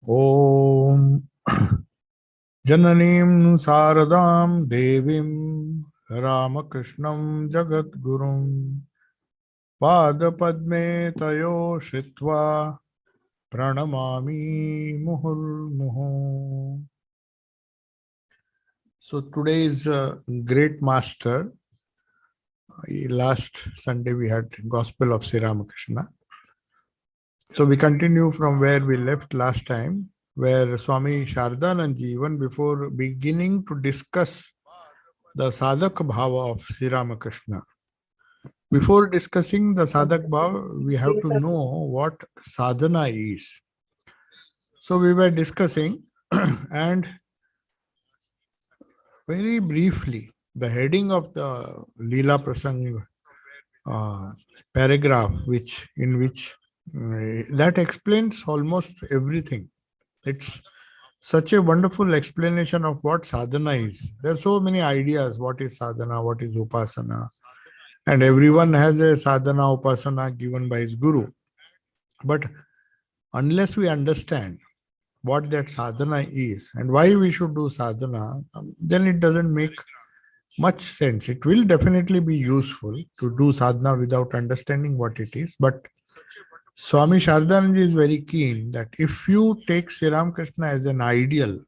Om Jananim Saradam Devim Ramakrishnam Jagadgurum Pada Padme Tayo Shritva Pranamami Muhur. So today is a great master. Last Sunday we had Gospel of Sri Ramakrishna. So we continue from where we left last time, where Swami Shardanand, even before beginning to discuss the Sadhak Bhava of Sri Ramakrishna. Before discussing the Sadhak Bhava, we have to know what sadhana is. So we were discussing and very briefly, the heading of the Leela Prasang paragraph, in which that explains almost everything. It's such a wonderful explanation of what sadhana is. There are so many ideas. What is sadhana? What is upasana? And everyone has a sadhana upasana given by his guru. But unless we understand what that sadhana is and why we should do sadhana, then it doesn't make much sense. It will definitely be useful to do sadhana without understanding what it is. But Swami Shardanand is very keen that if you take Sri Ramakrishna as an ideal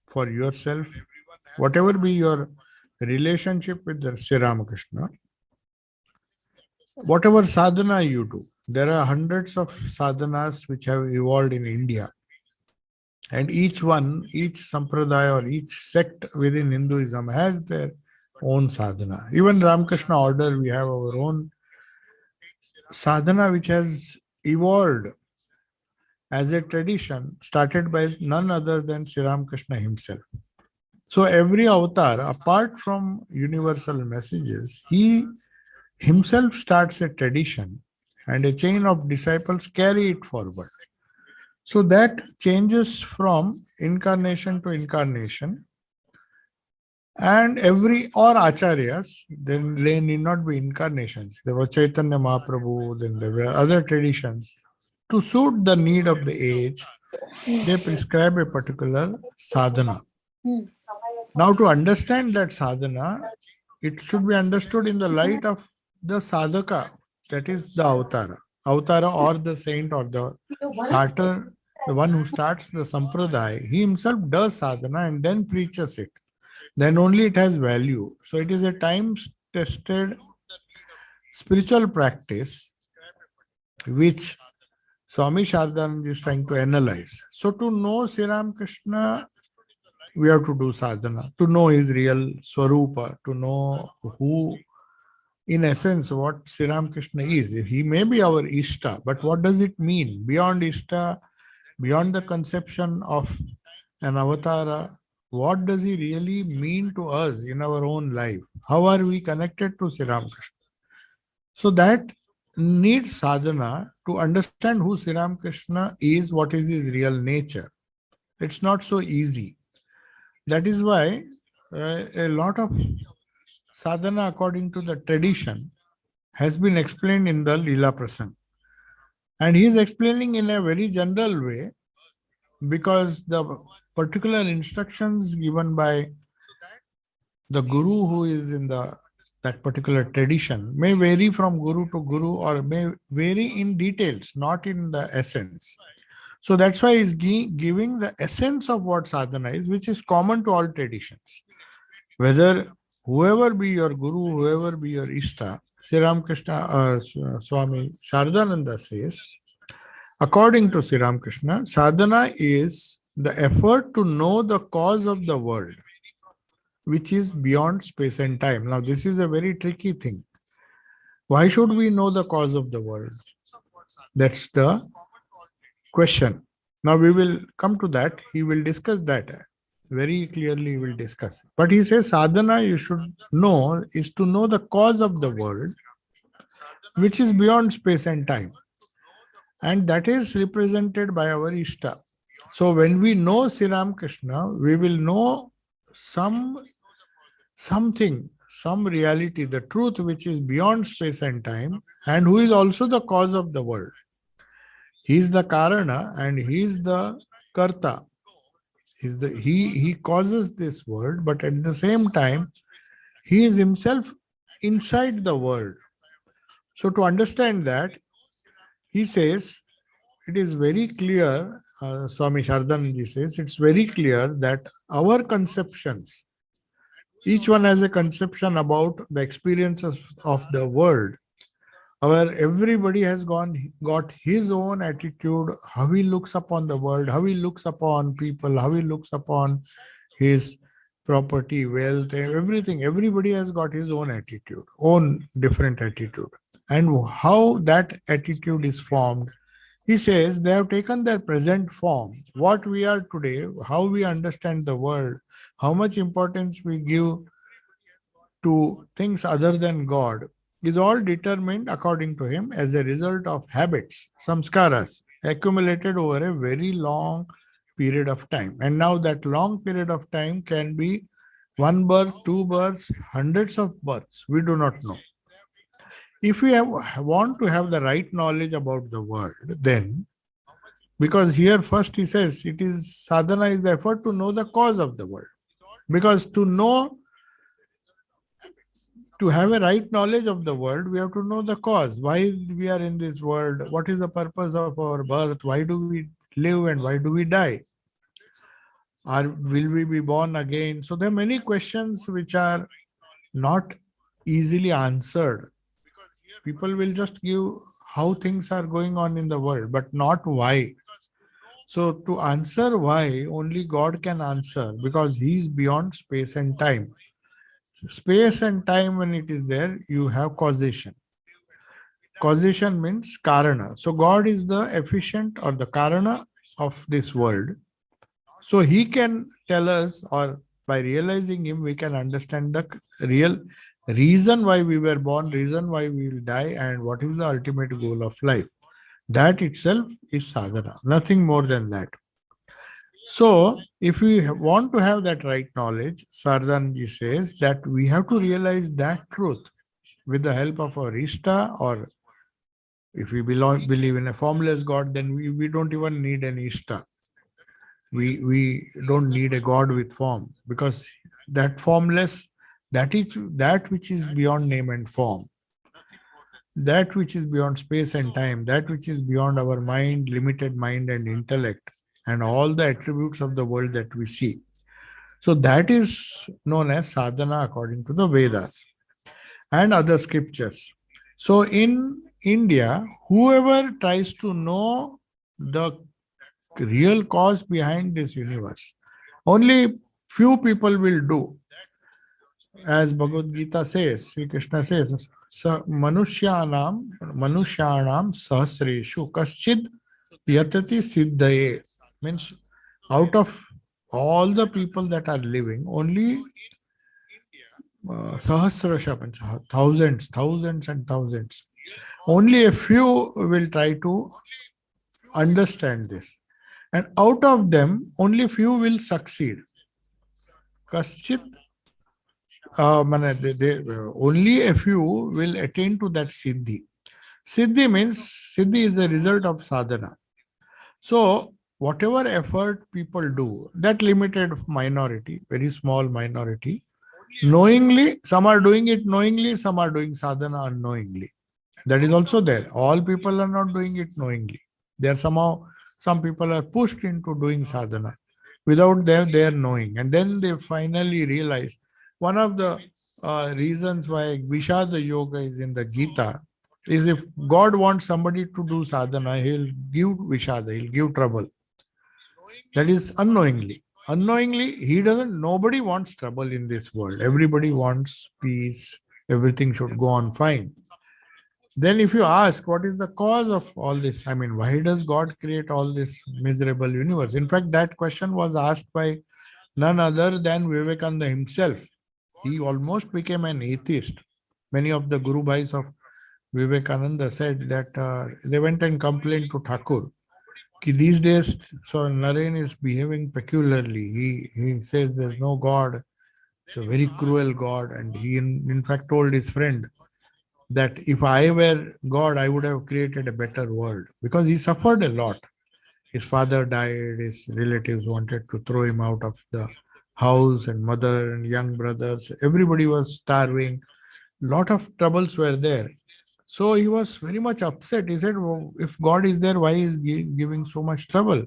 for yourself, whatever be your relationship with the Sri Ramakrishna, whatever sadhana you do, there are hundreds of sadhanas which have evolved in India. And each sampradaya or each sect within Hinduism has their own sadhana. Even Ramakrishna order, we have our own sadhana which has evolved as a tradition started by none other than Sri Ramakrishna himself. So every avatar, apart from universal messages, he himself starts a tradition and a chain of disciples carry it forward. So that changes from incarnation to incarnation. And or acharyas, then they need not be incarnations. There was Chaitanya Mahaprabhu, then there were other traditions. To suit the need of the age, they prescribe a particular sadhana. Now, to understand that sadhana, it should be understood in the light of the sadhaka, that is the avatara or the saint or the starter, the one who starts the sampradaya. He himself does sadhana and then preaches it. Then only it has value. So it is a time-tested spiritual practice which Swami Shardanand is trying to analyze. So to know Sri Ramakrishna, we have to do sadhana. To know his real swarupa, to know who, in essence, what Sri Ramakrishna is. He may be our Ishta, but what does it mean? Beyond Ishta, beyond the conception of an avatara, what does he really mean to us in our own life? How are we connected to Sri Ramakrishna? So that needs sadhana to understand who Sri Ramakrishna is, what is his real nature. It's not so easy. That is why a lot of sadhana, according to the tradition, has been explained in the Leela Prasang. And he is explaining in a very general way, because the particular instructions given by the guru who is in that particular tradition may vary from guru to guru or may vary in details, not in the essence. So that's why he's giving the essence of what sadhana is, which is common to all traditions. Whether whoever be your guru, whoever be your Ishta, Sri Ramakrishna, Swami Shardananda says, according to Sri Ramakrishna, sadhana is the effort to know the cause of the world, which is beyond space and time. Now, this is a very tricky thing. Why should we know the cause of the world? That's the question. Now, we will come to that. He will discuss that. Very clearly, he will discuss. But he says sadhana, you should know, is to know the cause of the world, which is beyond space and time. And that is represented by our Ishta. So when we know Sri Ramakrishna, we will know something, some reality, the truth which is beyond space and time, and who is also the cause of the world. He is the Karana and he is the Karta. He causes this world, but at the same time, he is himself inside the world. So to understand that, he says, it is very clear, Swami Shardanji says, it's very clear that our conceptions, each one has a conception about the experiences of the world. Everybody has got his own attitude, how he looks upon the world, how he looks upon people, how he looks upon his property, wealth, everything. Everybody has got his own attitude, own different attitude. And how that attitude is formed, he says they have taken their present form. What we are today, how we understand the world, how much importance we give to things other than God, is all determined, according to him, as a result of habits, samskaras, accumulated over a very long period of time. And now that long period of time can be one birth, two births, hundreds of births. We do not know. If we want to have the right knowledge about the world, then, because here first he says it is sadhana is the effort to know the cause of the world. Because to have a right knowledge of the world, we have to know the cause. Why we are in this world? What is the purpose of our birth? Why do we live and why do we die? Will we be born again? So there are many questions which are not easily answered. People will just give how things are going on in the world, but not why. So to answer why, only God can answer, because he is beyond space and time. Space and time, when it is there, you have causation. Causation means karana. So God is the efficient or the karana of this world. So he can tell us, or by realizing him, we can understand the real reason why we were born, reason why we will die, and what is the ultimate goal of life. That itself is sadhana, nothing more than that. So, if we want to have that right knowledge, Sardanji says that we have to realize that truth with the help of our Ishta, or if we believe in a formless God, then we don't even need an Ishta. We don't need a God with form, because that formless, that is that which is beyond name and form, that which is beyond space and time, that which is beyond our mind, limited mind and intellect, and all the attributes of the world that we see. So that is known as sadhana according to the Vedas and other scriptures. So in India, whoever tries to know the real cause behind this universe, only few people will do. As Bhagavad Gita says, Sri Krishna says, Manushyanam sahasreshu kaschid yatati siddhaye. Means out of all the people that are living, only sahasrasha means thousands and thousands. Only a few will try to understand this. And out of them, only few will succeed. Kaschit, only a few will attain to that siddhi. Siddhi is the result of sadhana. So whatever effort people do, that limited minority, very small minority, knowingly, some are doing it knowingly, some are doing sadhana unknowingly. That is also there. All people are not doing it knowingly. They are somehow, some people are pushed into doing sadhana without their knowing. And then they finally realize. One of the reasons why Vishada Yoga is in the Gita is, if God wants somebody to do sadhana, he'll give Vishada, he'll give trouble. That is unknowingly. Unknowingly, nobody wants trouble in this world. Everybody wants peace. Everything should go on fine. Then if you ask, what is the cause of all this? I mean, why does God create all this miserable universe? In fact, that question was asked by none other than Vivekananda himself. He almost became an atheist. Many of the Guru Bhais of Vivekananda said that they went and complained to Thakur. These days, so Naren is behaving peculiarly. He says there's no God. It's a very cruel God. And he in fact told his friend that if I were God, I would have created a better world, because he suffered a lot. His father died, his relatives wanted to throw him out of the house, and mother and young brothers, everybody was starving. Lot of troubles were there. So he was very much upset. He said, "Oh, if God is there, why is giving so much trouble?"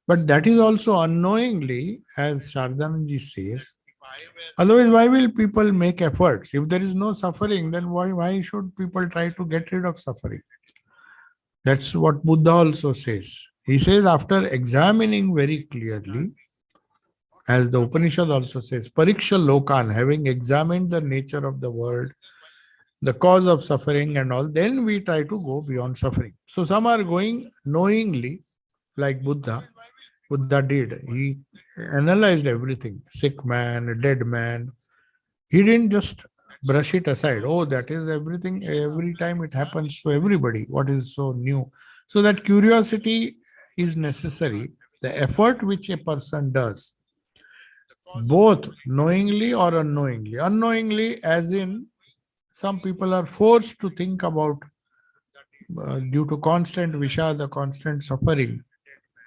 But that is also unknowingly, as Shardananji says. Otherwise, why will people make efforts? If there is no suffering, then why should people try to get rid of suffering? That's what Buddha also says. He says, after examining very clearly, as the Upanishad also says, Pariksha Lokan, having examined the nature of the world, the cause of suffering and all, then we try to go beyond suffering. So some are going knowingly, like Buddha. Buddha did. He analyzed everything. Sick man, a dead man. He didn't just brush it aside. Oh, that is everything. Every time it happens to everybody. What is so new? So that curiosity is necessary. The effort which a person does, both knowingly or unknowingly. Unknowingly, as in some people are forced to think about due to constant vishada, constant suffering.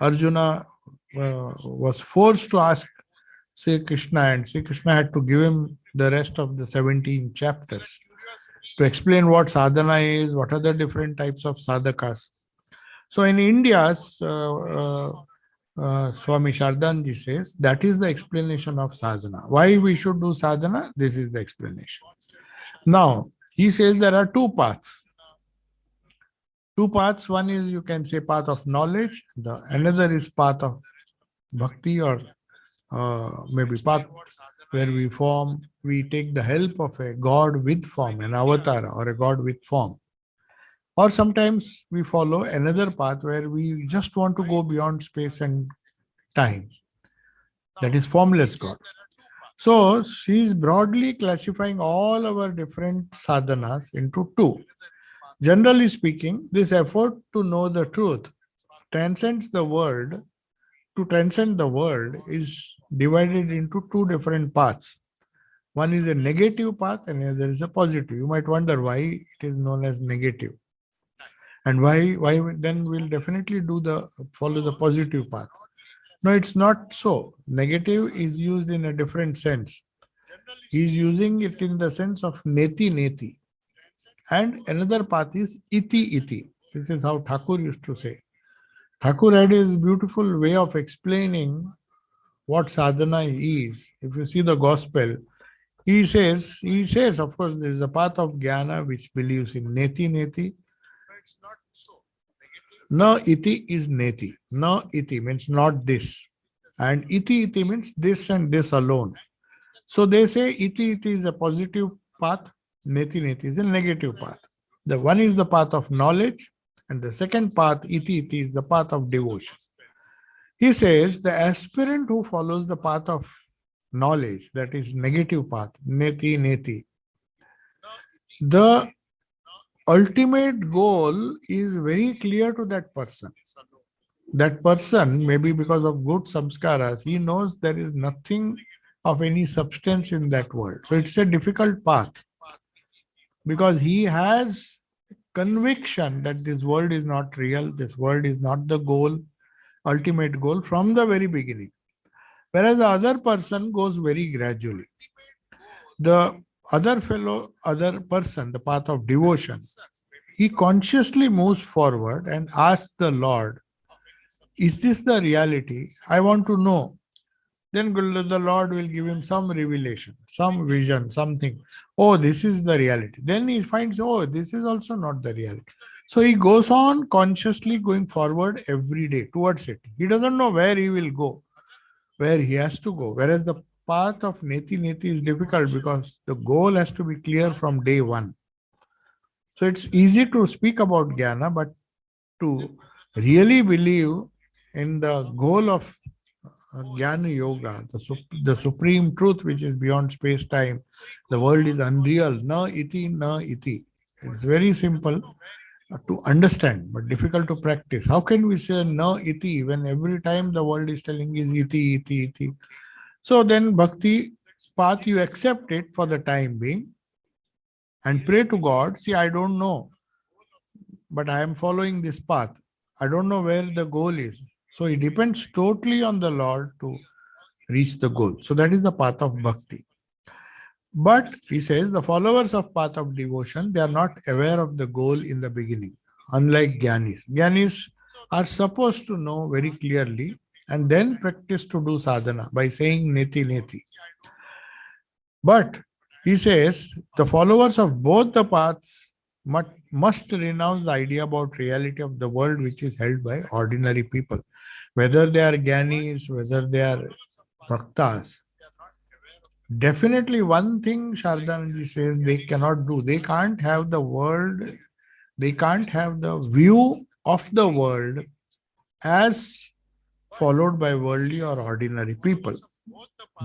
Arjuna was forced to ask Sri Krishna, and Sri Krishna had to give him the rest of the 17 chapters to explain what sadhana is, what are the different types of sadhakas. So in India's Swami Shardanji says that is the explanation of sadhana. Why we should do sadhana? This is the explanation. Now, he says there are two paths. Two paths. One is, you can say, path of knowledge. The another is path of bhakti, or maybe path where we take the help of a god with form, an avatar or a god with form. Or sometimes we follow another path where we just want to go beyond space and time. That is formless God. So she is broadly classifying all our different sadhanas into two. Generally speaking, this effort to know the truth transcends the world. To transcend the world is divided into two different paths. One is a negative path and the other is a positive. You might wonder why it is known as negative. And why then we'll definitely follow the positive path. No, it's not so. Negative is used in a different sense. He's using it in the sense of neti neti. And another path is iti iti. This is how Thakur used to say. Thakur had his beautiful way of explaining what sadhana is. If you see the gospel, he says, of course, there is a path of jnana which believes in neti neti. Na iti is neti. Na iti means not this. And iti iti means this and this alone. So they say iti iti is a positive path, neti neti is a negative path. The one is the path of knowledge, and the second path, iti iti, is the path of devotion. He says the aspirant who follows the path of knowledge, that is negative path, neti neti, the ultimate goal is very clear to that person. That person, maybe because of good samskaras, he knows there is nothing of any substance in that world. So it's a difficult path because he has conviction that this world is not real, this world is not the goal, ultimate goal from the very beginning. Whereas the other person goes very gradually. The other person, the path of devotion, he consciously moves forward and asks the Lord, is this the reality? I want to know. Then the Lord will give him some revelation, some vision, something. Oh, this is the reality. Then he finds, oh, this is also not the reality. So he goes on consciously going forward every day towards it. He doesn't know where he will go, where he has to go. Whereas the path of neti neti is difficult because the goal has to be clear from day one. So it's easy to speak about jnana, but to really believe in the goal of Jnana Yoga, the supreme truth which is beyond space-time, the world is unreal, na iti, na iti. It's very simple to understand, but difficult to practice. How can we say na iti when every time the world is telling is iti, iti, iti? So then bhakti path, you accept it for the time being, and pray to God, see, I don't know, but I am following this path. I don't know where the goal is. So it depends totally on the Lord to reach the goal. So that is the path of bhakti. But he says the followers of path of devotion, they are not aware of the goal in the beginning, unlike Gyanis. Gyanis are supposed to know very clearly and then practice to do sadhana by saying neti neti. But he says the followers of both the paths must renounce the idea about reality of the world which is held by ordinary people. Whether they are Gyanis, whether they are Bhaktas. Definitely one thing Shardanji says they cannot do. They can't have the world, they can't have the view of the world as followed by worldly or ordinary people.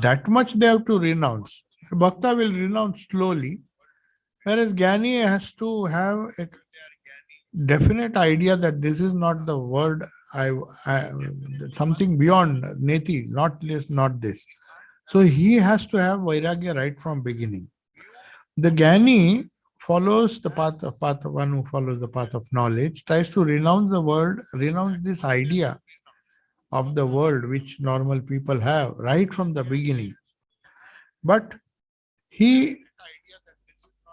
That much they have to renounce. Bhakta will renounce slowly, whereas Jnani has to have a definite idea that this is not the word, I something beyond neti, not this, not this. So he has to have vairagya right from beginning. The Jnani follows the path of one who follows the path of knowledge, tries to renounce the world, renounce this idea of the world which normal people have right from the beginning. But he,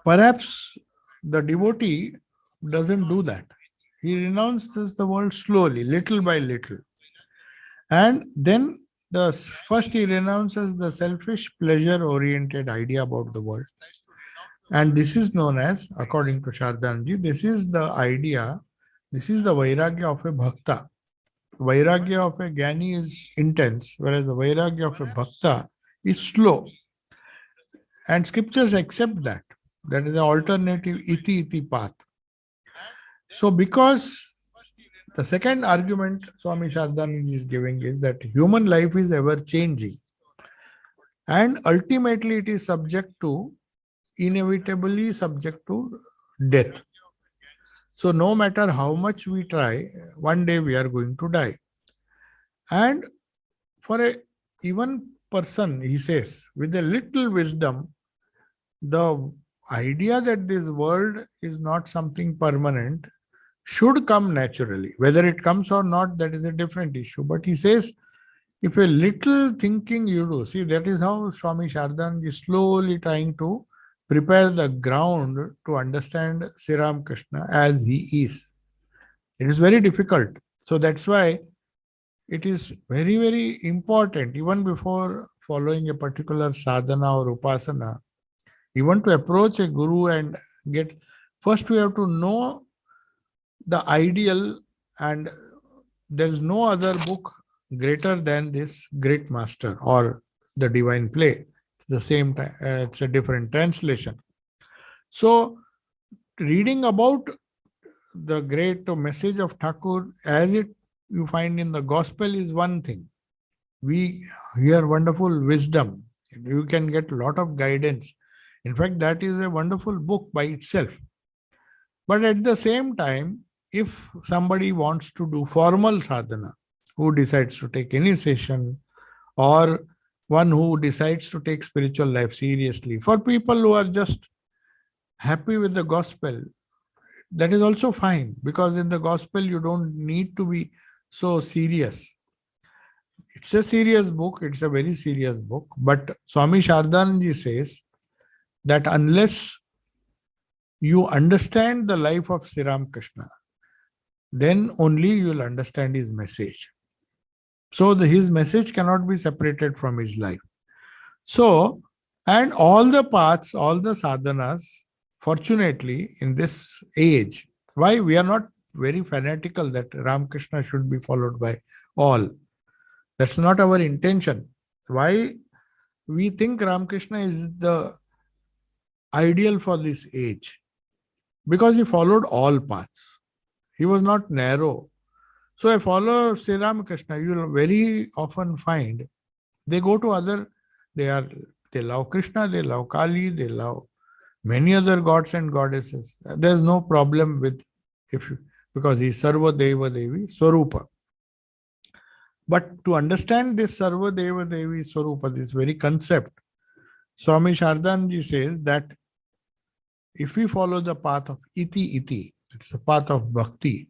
perhaps the devotee doesn't do that. He renounces the world slowly, little by little. And then first he renounces the selfish, pleasure-oriented idea about the world. And this is known as, according to Shardanji, this is the idea, this is the vairagya of a bhakta. Vairagya of a Jnani is intense, whereas the vairagya of a bhakta is slow. And scriptures accept that. That is the alternative iti iti path. So because the second argument Swami Shardanand is giving is that human life is ever changing. And ultimately it is inevitably subject to death. So no matter how much we try, one day we are going to die. And for a even person, he says, with a little wisdom, the idea that this world is not something permanent should come naturally. Whether it comes or not, that is a different issue. But he says, if a little thinking you do, see, that is how Swami Shardan is slowly trying to prepare the ground to understand Sri Ramakrishna as he is. It is very difficult. So that's why it is very, very important, even before following a particular sadhana or upasana, even to approach a guru and first we have to know the ideal, and there is no other book greater than this great master or the divine play. It's the same time, it's a different translation. So reading about the great message of Thakur as you find in the gospel is one thing. We hear wonderful wisdom. You can get a lot of guidance. In fact, that is a wonderful book by itself. But at the same time, if somebody wants to do formal sadhana, who decides to take initiation, or one who decides to take spiritual life seriously, for people who are just happy with the gospel, that is also fine, because in the gospel you don't need to be so serious. It's a serious book, it's a very serious book, but Swami Shardanji says that unless you understand the life of Sri Ramakrishna, then only you will understand his message. So his message cannot be separated from his life. So, and all the paths, all the sadhanas, fortunately in this age, why we are not very fanatical that Ramakrishna should be followed by all. That's not our intention. Why we think Ramakrishna is the ideal for this age? Because he followed all paths. He was not narrow. So a follower of Sri Ramakrishna, you will very often find they go to they love Krishna, they love Kali, they love many other gods and goddesses. There's no problem with because he's Sarva Deva Devi Swarupa. But to understand this Sarva Deva Devi Swarupa, this very concept, Swami Shardanji says that if we follow the path of iti, it's the path of bhakti,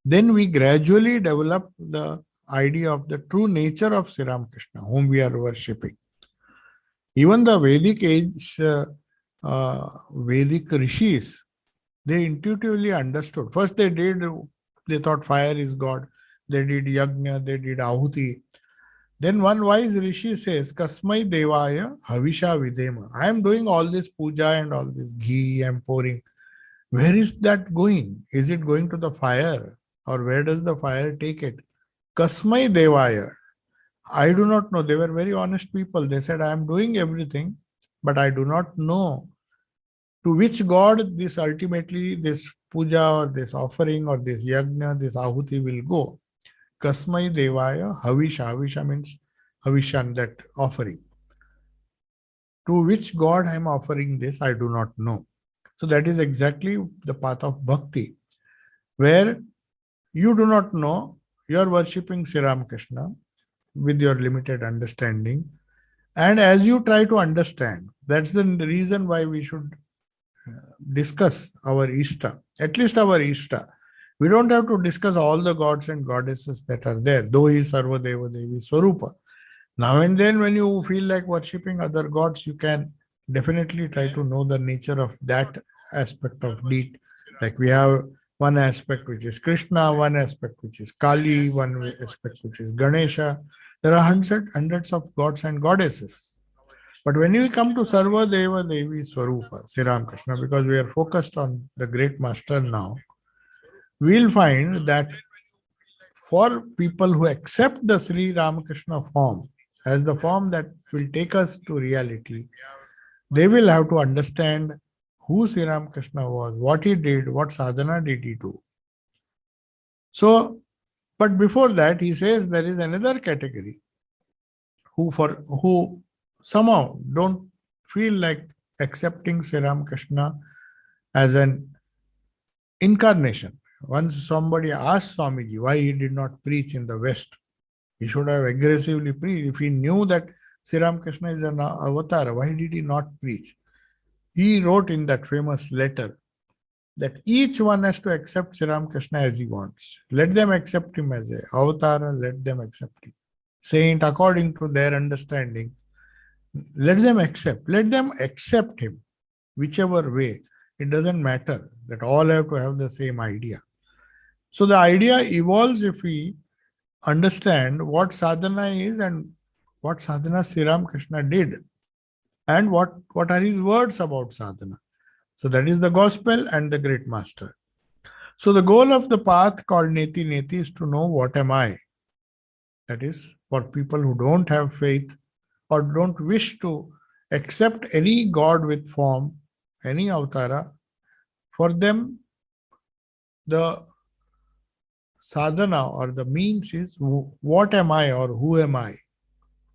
then we gradually develop the idea of the true nature of Sri Ramakrishna, whom we are worshipping. Even the Vedic age, Vedic rishis, they intuitively understood. First they thought fire is God. They did yajna, they did ahuti. Then one wise rishi says, Kasmai devaya havisha videma. I am doing all this puja and all this ghee I am pouring. Where is that going? Is it going to the fire? Or where does the fire take it? Kasmai devaya. I do not know. They were very honest people. They said, I am doing everything, but I do not know to which God this ultimately, this puja or this offering or this yajna, this ahuti will go. Kasmai devaya havisha. Havisha means havishan, that offering. To which God I am offering this, I do not know. So that is exactly the path of bhakti, where you do not know, you are worshipping Sri Ramakrishna with your limited understanding. And as you try to understand, that's the reason why we should discuss our Ishta, at least our Ishta. We don't have to discuss all the gods and goddesses that are there, though he is Sarva Deva Devi Swarupa. Now and then, when you feel like worshipping other gods, you can definitely try to know the nature of that aspect of deed. Like we have one aspect which is Krishna, one aspect which is Kali, one aspect which is Ganesha. There are hundreds of gods and goddesses. But when we come to Sarva Deva Devi Swarupa, Sri Ramakrishna, because we are focused on the great master now, we'll find that for people who accept the Sri Ramakrishna form as the form that will take us to reality, they will have to understand who Sri Ramakrishna was, what he did, what sadhana did he do. So, but before that, he says there is another category who somehow don't feel like accepting Sri Ramakrishna as an incarnation. Once somebody asked Swamiji why he did not preach in the West, he should have aggressively preached. If he knew that Sri Ramakrishna is an avatar, why did he not preach? He wrote in that famous letter that each one has to accept Sri Ramakrishna as he wants. Let them accept him as an avatar, let them accept him. Saint, according to their understanding, let them accept him, whichever way. It doesn't matter that all have to have the same idea. So the idea evolves if we understand what sadhana is and what sadhana Sri Ramakrishna did and what are his words about sadhana. So that is the gospel and the great master. So the goal of the path called Neti Neti is to know what am I. That is for people who don't have faith or don't wish to accept any god with form, any avatara. For them, the sadhana or the means is what am I or who am I?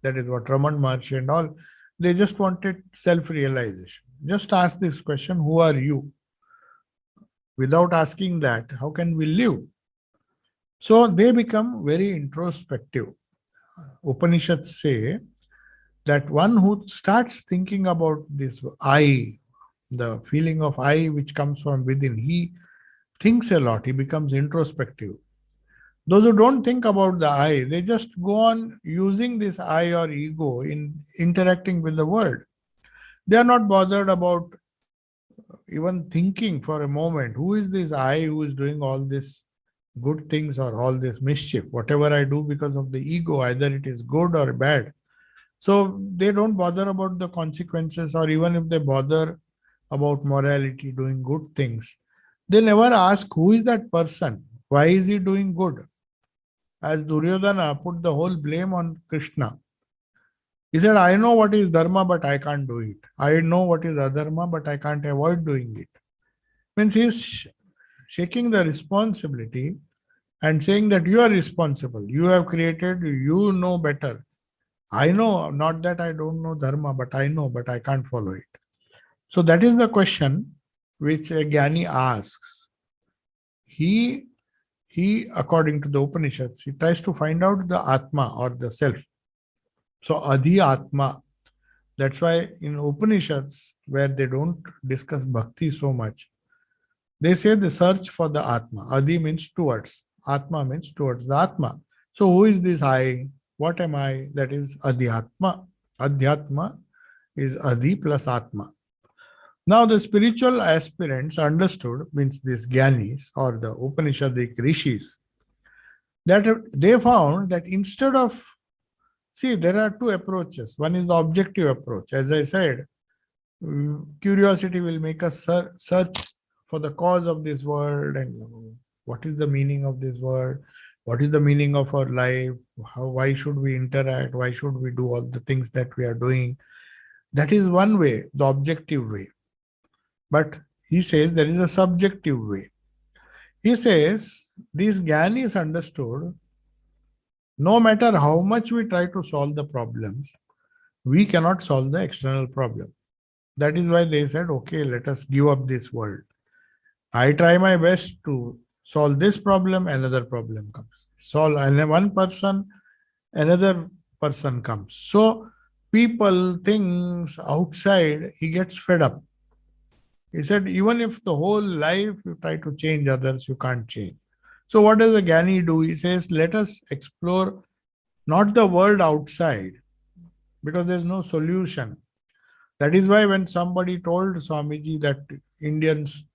That is what Raman Maharshi and all, they just wanted self-realization. Just ask this question, who are you? Without asking that, how can we live? So they become very introspective. Upanishads say that one who starts thinking about this I, the feeling of I which comes from within, he thinks a lot, he becomes introspective. Those who don't think about the I, they just go on using this I or ego in interacting with the world. They are not bothered about even thinking for a moment, who is this I who is doing all this good things or all this mischief, whatever I do because of the ego, either it is good or bad. So they don't bother about the consequences, or even if they bother about morality, doing good things, they never ask who is that person, why is he doing good. As Duryodhana put the whole blame on Krishna. He said, I know what is dharma, but I can't do it. I know what is adharma, but I can't avoid doing it. Means he is shaking the responsibility and saying that you are responsible. You have created, you know better. I know, not that I don't know dharma, but I know, but I can't follow it. So that is the question which a Jnani asks. He, according to the Upanishads, he tries to find out the Atma or the self. So Adi Atma, That's why in Upanishads, where they don't discuss bhakti so much, they say the search for the Atma. Adi means towards. Atma means towards the Atma. So who is this I? What am I? That is Adhyatma. Adhyatma is Adi plus Atma. Now the spiritual aspirants understood, means these Gyanis or the Upanishadic rishis, that they found that instead of, see, there are two approaches. One is the objective approach. As I said, curiosity will make us search for the cause of this world and what is the meaning of this world, what is the meaning of our life, why should we interact, why should we do all the things that we are doing. That is one way, the objective way. But he says there is a subjective way. He says these Gyanis understood no matter how much we try to solve the problems, we cannot solve the external problem. That is why they said, okay, let us give up this world. I try my best to solve this problem, another problem comes. Solve one person, another person comes. So people, things outside, he gets fed up. He said, even if the whole life you try to change others, you can't change. So what does the Gyani do? He says, let us explore not the world outside, because there's no solution. That is why when somebody told Swamiji that Indians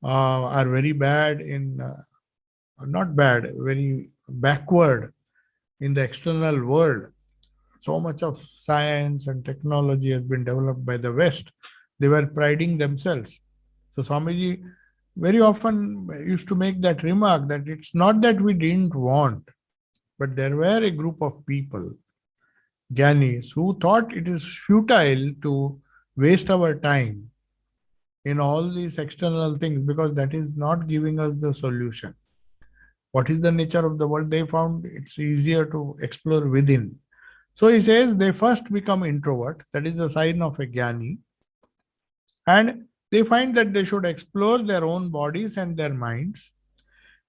are very bad in, not bad, very backward in the external world, so much of science and technology has been developed by the West, they were priding themselves. So Swamiji very often used to make that remark that it's not that we didn't want, but there were a group of people, Gyanis, who thought it is futile to waste our time in all these external things because that is not giving us the solution. What is the nature of the world? They found it's easier to explore within. So he says they first become introvert. That is a sign of a Gyani. And they find that they should explore their own bodies and their minds,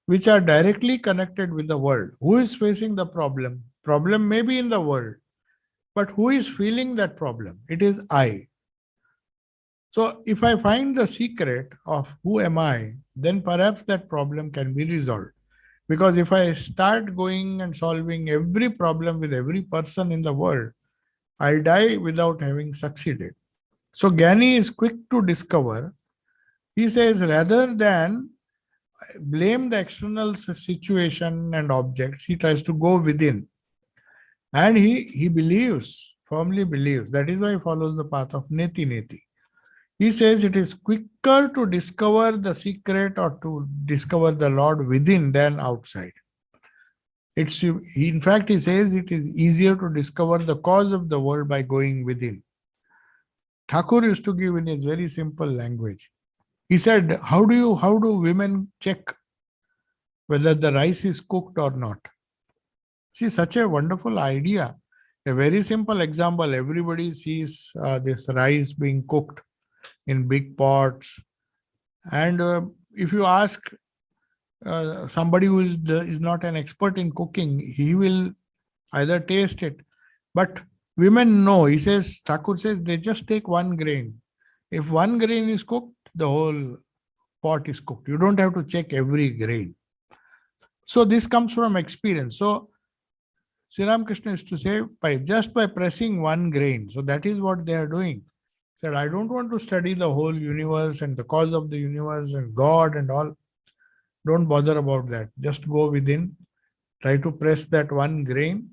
which are directly connected with the world. Who is facing the problem? Problem may be in the world, but who is feeling that problem? It is I. So if I find the secret of who am I, then perhaps that problem can be resolved. Because if I start going and solving every problem with every person in the world, I'll die without having succeeded. So Gyani is quick to discover. He says rather than blame the external situation and objects, he tries to go within. And he believes, firmly believes. That is why he follows the path of Neti Neti. He says it is quicker to discover the secret or to discover the Lord within than outside. In fact, he says it is easier to discover the cause of the world by going within. Thakur used to give in his very simple language. He said, how do women check whether the rice is cooked or not? See, such a wonderful idea. A very simple example. Everybody sees this rice being cooked in big pots. And if you ask somebody who is not an expert in cooking, he will either taste it. But women know. He says, Thakur says, they just take one grain. If one grain is cooked, the whole pot is cooked. You don't have to check every grain. So this comes from experience. So Sri Ramakrishna used to say, just by pressing one grain. So that is what they are doing. Said, I don't want to study the whole universe and the cause of the universe and God and all. Don't bother about that. Just go within, try to press that one grain,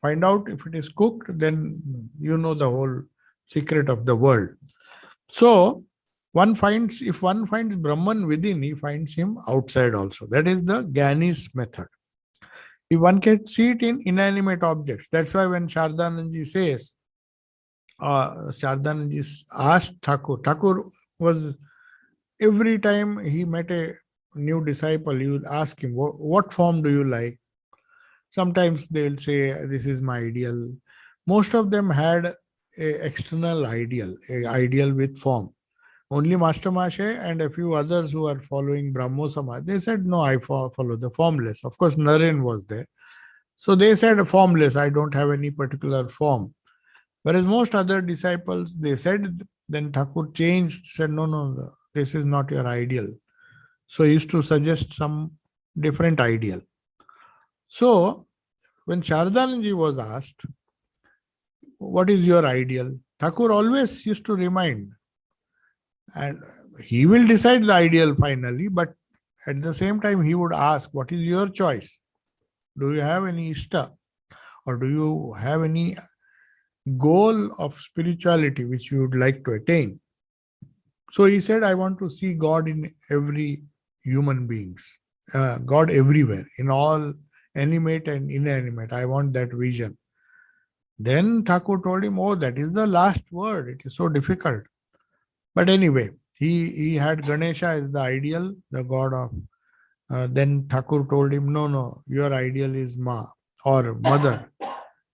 find out if it is cooked, then you know the whole secret of the world. So if one finds Brahman within, he finds him outside also. That is the Gyani's method. If one can see it in inanimate objects, that's why when Shardananji says, Shardananji asked Thakur was, every time he met a new disciple, he would ask him, what form do you like? Sometimes they will say, this is my ideal. Most of them had an external ideal, an ideal with form. Only Master Mashe and a few others who are following Brahmo Samaj, they said, no, I follow the formless. Of course, Naren was there. So they said formless, I don't have any particular form. Whereas most other disciples, they said, then Thakur changed, said, no, no, this is not your ideal. So he used to suggest some different ideal. So when Shardananji was asked, what is your ideal? Thakur always used to remind, and he will decide the ideal finally, but at the same time he would ask, what is your choice? Do you have any ishta? Or do you have any goal of spirituality which you would like to attain? So he said, I want to see God in every human beings, God everywhere, in all animate and inanimate. I want that vision. Then Thakur told him, oh, that is the last word. It is so difficult. But anyway, he had Ganesha as the ideal, the god of. Then Thakur told him, no, no, your ideal is Ma or Mother.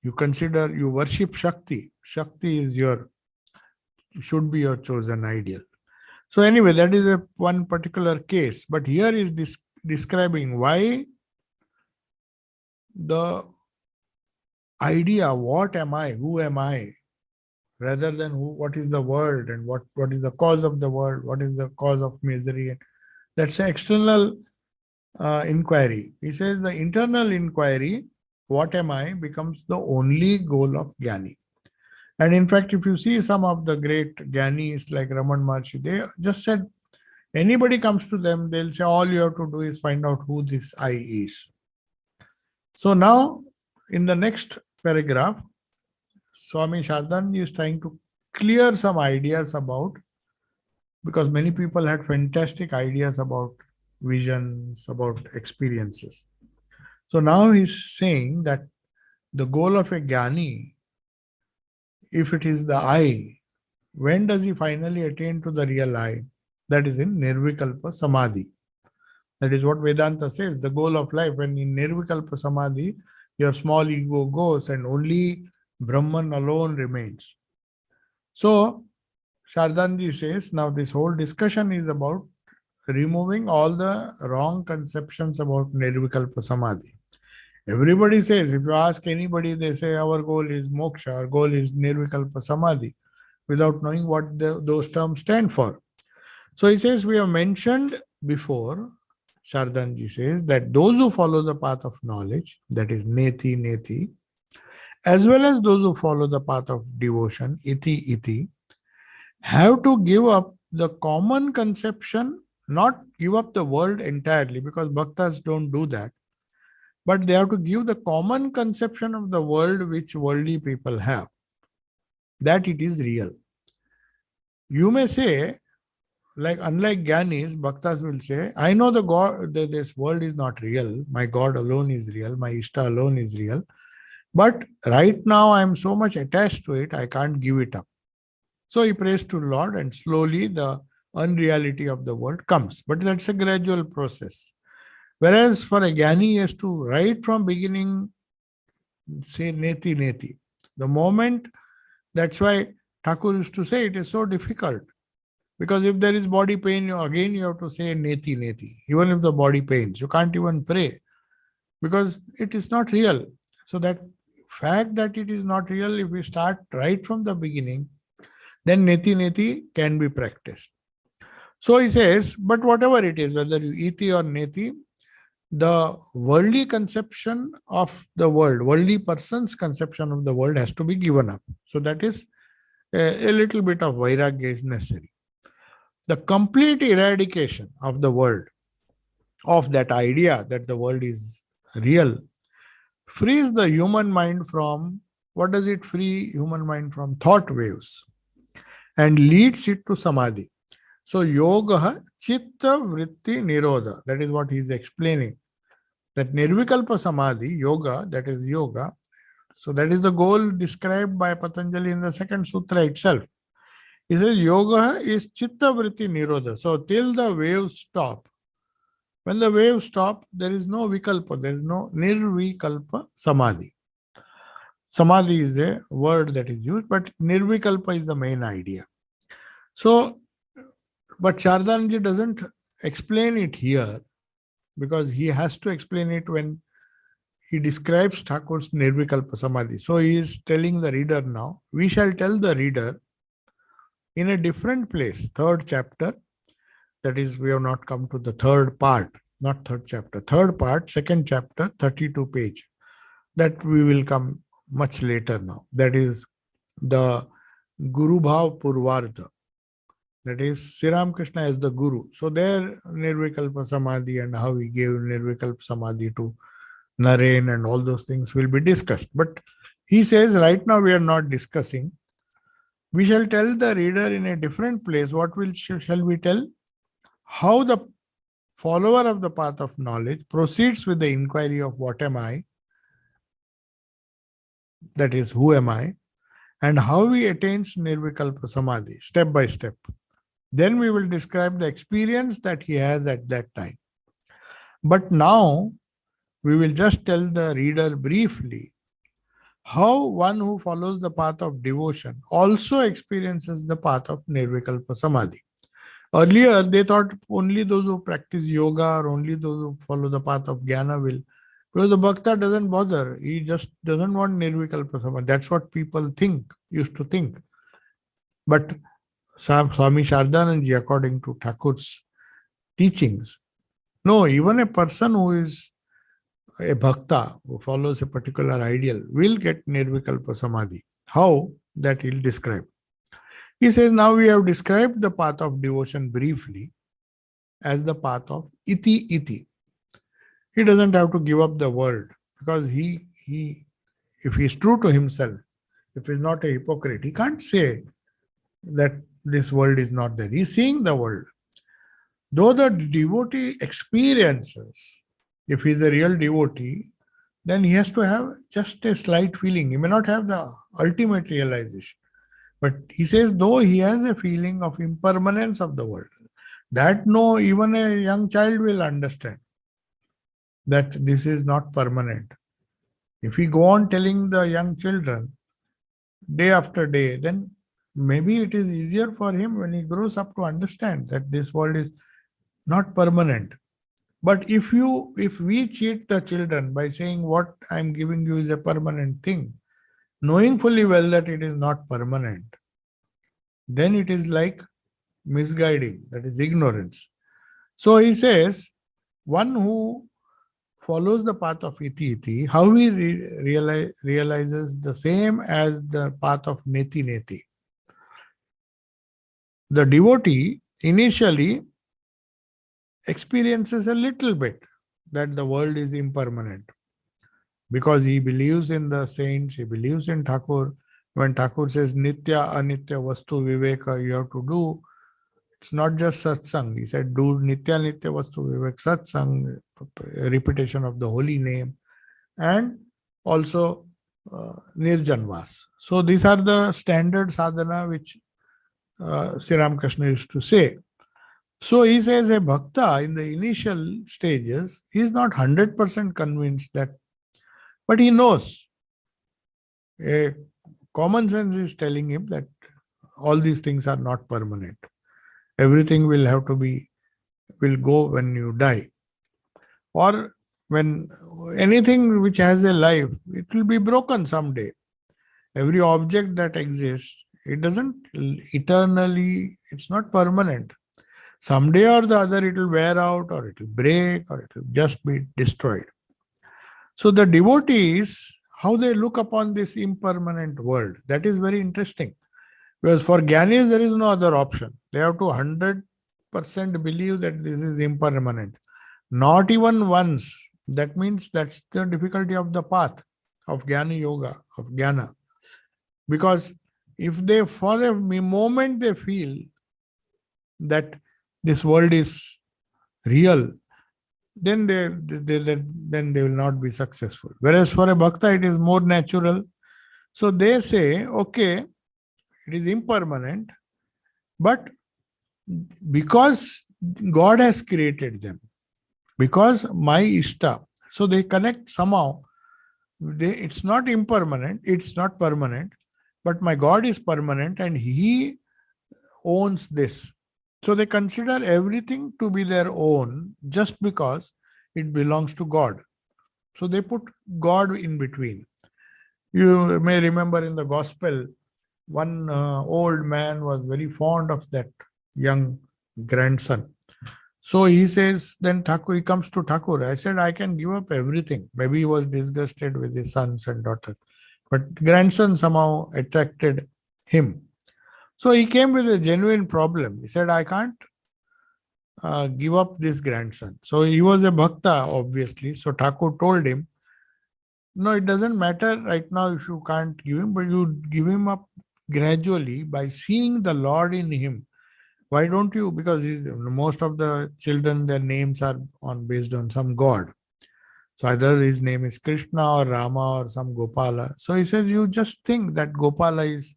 You consider, you worship Shakti. Shakti is should be your chosen ideal. So anyway, that is one particular case. But here is describing why the idea, what am I, who am I, rather than what is the world and what is the cause of the world, what is the cause of misery. That's an external inquiry. He says the internal inquiry, what am I, becomes the only goal of Jnani. And in fact, if you see some of the great Jnanis like Raman Maharshi, they just said, anybody comes to them, they'll say, all you have to do is find out who this I is. So now, in the next paragraph, Swami Shardanji is trying to clear some ideas about, because many people had fantastic ideas about visions, about experiences. So now he's saying that the goal of a Jnani, if it is the I, when does he finally attain to the real I? That is in Nirvikalpa Samadhi. That is what Vedanta says, the goal of life. When in Nirvikalpa Samadhi, your small ego goes and only Brahman alone remains. So, Shardanji says, now this whole discussion is about removing all the wrong conceptions about Nirvikalpa Samadhi. Everybody says, if you ask anybody, they say our goal is moksha, our goal is Nirvikalpa Samadhi, without knowing what those terms stand for. So he says, we have mentioned before, Shardanji says, that those who follow the path of knowledge, that is neti neti, as well as those who follow the path of devotion, iti iti, have to give up the common conception, not give up the world entirely, because bhaktas don't do that, but they have to give the common conception of the world which worldly people have, that it is real. You may say, like unlike Jnanis, bhaktas will say, I know the God, this world is not real, my God alone is real, my Ishta alone is real, but right now I am so much attached to it, I can't give it up. So he prays to Lord, and slowly the unreality of the world comes. But that's a gradual process. Whereas for a Jnani, he has to, right from beginning, say neti neti. The moment, that's why Thakur used to say it is so difficult. Because if there is body pain, again you have to say neti neti. Even if the body pains, you can't even pray. Because it is not real. So that fact that it is not real, if we start right from the beginning, then neti neti can be practiced. So he says, but whatever it is, whether you iti or neti, the worldly conception of the world, worldly person's conception of the world has to be given up. So that is a little bit of vairagya is necessary. The complete eradication of the world, of that idea that the world is real, frees the human mind from, what does it free human mind from? Thought waves, and leads it to samadhi. So yoga chitta vritti nirodha, that is what he is explaining. That nirvikalpa samadhi, yoga, that is yoga. So that is the goal described by Patanjali in the second sutra itself. He says yoga is chitta vritti nirodha. So till the waves stop. When the waves stop, there is no vikalpa, there is no nirvikalpa samadhi. Samadhi is a word that is used, but nirvikalpa is the main idea. So, but Shardanji doesn't explain it here, because he has to explain it when he describes Thakur's Nirvikalpa Samadhi. So he is telling the reader now, we shall tell the reader in a different place, third chapter, that is, we have not come to the third part, not third chapter, third part, second chapter, 32 page. That we will come much later now. That is the Guru Bhav Purvartha. That is Sri Ramakrishna as the Guru. So there Nirvikalpa Samadhi and how he gave Nirvikalpa Samadhi to Naren and all those things will be discussed. But he says right now we are not discussing. We shall tell the reader in a different place. What shall we tell? How the follower of the path of knowledge proceeds with the inquiry of what am I, that is, who am I, and how he attains Nirvikalpa Samadhi, step by step. Then we will describe the experience that he has at that time. But now, we will just tell the reader briefly how one who follows the path of devotion also experiences the path of Nirvikalpa Samadhi. Earlier, they thought only those who practice yoga or only those who follow the path of jnana will. Because the bhakta doesn't bother. He just doesn't want Nirvikalpa Samadhi. That's what people used to think. But Swami Shardananji, according to Thakur's teachings, no, even a person who is a bhakta, who follows a particular ideal, will get Nirvikalpa Samadhi. How? That he'll describe. He says, now we have described the path of devotion briefly as the path of iti iti. He doesn't have to give up the world because he if he is true to himself, if he is not a hypocrite, he can't say that this world is not there. He is seeing the world. Though the devotee experiences, if he is a real devotee, then he has to have just a slight feeling. He may not have the ultimate realization. But he says, though he has a feeling of impermanence of the world, that no, even a young child will understand that this is not permanent. If we go on telling the young children day after day, then maybe it is easier for him when he grows up to understand that this world is not permanent. But if we cheat the children by saying what I am giving you is a permanent thing, knowing fully well that it is not permanent, then it is like misguiding, that is ignorance. So he says, one who follows the path of iti iti, how he realizes the same as the path of neti neti. The devotee initially experiences a little bit that the world is impermanent because he believes in the saints, he believes in Thakur. When Thakur says nitya anitya vastu viveka, you have to do, it's not just satsang. He said do nitya nitya vastu vivek, satsang, repetition of the holy name, and also nirjanvas. So these are the standard sadhana which Sri Ramakrishna used to say. So he says a bhakta in the initial stages, he is not 100% convinced that, but he knows. A common sense is telling him that all these things are not permanent. Everything will go when you die. Or when anything which has a life, it will be broken someday. Every object that exists, it doesn't eternally, it's not permanent. Someday or the other it will wear out, or it will break, or it will just be destroyed. So the devotees, how they look upon this impermanent world, that is very interesting. Because for Jnanis, there is no other option. They have to 100% believe that this is impermanent. Not even once. That means that's the difficulty of the path of Jnana Yoga, of Jnana. Because if they, for a moment, they feel that this world is real, then they will not be successful. Whereas for a bhakta, it is more natural. So they say, okay, it is impermanent, but because God has created them, because my Ishta, so they connect somehow. It's not impermanent, it's not permanent, but my God is permanent and He owns this. So they consider everything to be their own just because it belongs to God. So they put God in between. You may remember in the gospel, one old man was very fond of that young grandson. So he says, then Thakur, he comes to Thakur. I said, I can give up everything. Maybe he was disgusted with his sons and daughter, but grandson somehow attracted him. So he came with a genuine problem. He said, I can't give up this grandson. So he was a bhakta, obviously. So Thakur told him, no, it doesn't matter right now if you can't give him, but you give him up gradually by seeing the Lord in him. Why don't you? Because most of the children, their names are based on some god. So either his name is Krishna or Rama or some Gopala. So he says, you just think that Gopala is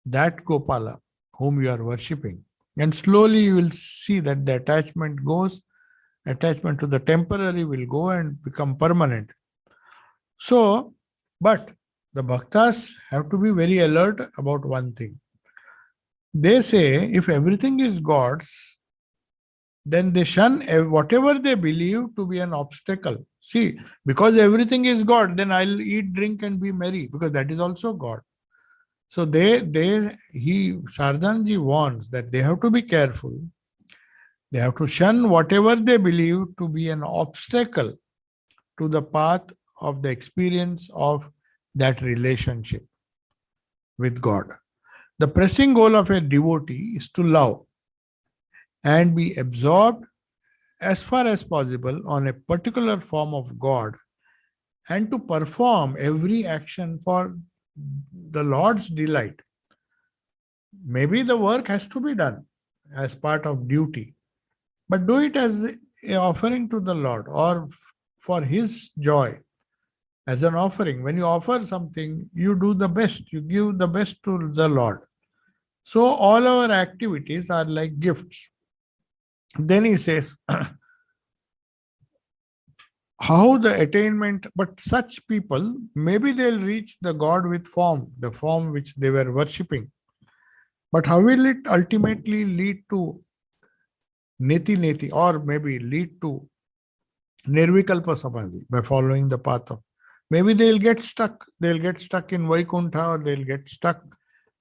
that Gopala whom you are worshipping. And slowly you will see that the attachment goes, attachment to the temporary will go and become permanent. So, but the bhaktas have to be very alert about one thing. They say if everything is God's, then they shun whatever they believe to be an obstacle. See, because everything is God, then I'll eat, drink, and be merry, because that is also God. So Sardanji warns that they have to be careful. They have to shun whatever they believe to be an obstacle to the path of the experience of that relationship with God. The pressing goal of a devotee is to love and be absorbed as far as possible on a particular form of God, and to perform every action for the Lord's delight. Maybe the work has to be done as part of duty, but do it as an offering to the Lord or for His joy. As an offering, when you offer something, you do the best, you give the best to the Lord. So all our activities are like gifts. Then he says, how the attainment, but such people, maybe they'll reach the God with form, the form which they were worshipping. But how will it ultimately lead to neti, or maybe lead to nirvikalpa samadhi by following the path of? Maybe they'll get stuck. They'll get stuck in Vaikuntha, or they'll get stuck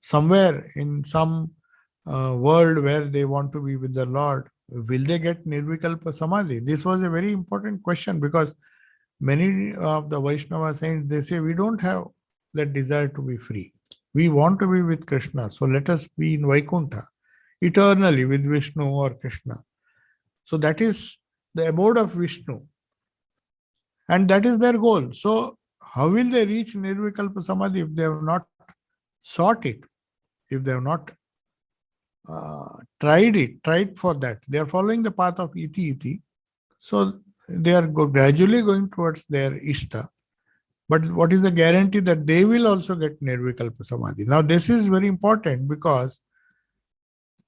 somewhere in some world where they want to be with the Lord. Will they get nirvikalpa samadhi? This was a very important question, because many of the Vaishnava saints, they say, we don't have that desire to be free. We want to be with Krishna. So let us be in Vaikuntha eternally with Vishnu or Krishna. So that is the abode of Vishnu. And that is their goal. So how will they reach nirvikalpa samadhi if they have not sought it? If they have not tried for that? They are following the path of iti. So they are gradually going towards their ishta. But what is the guarantee that they will also get nirvikalpa samadhi? Now this is very important, because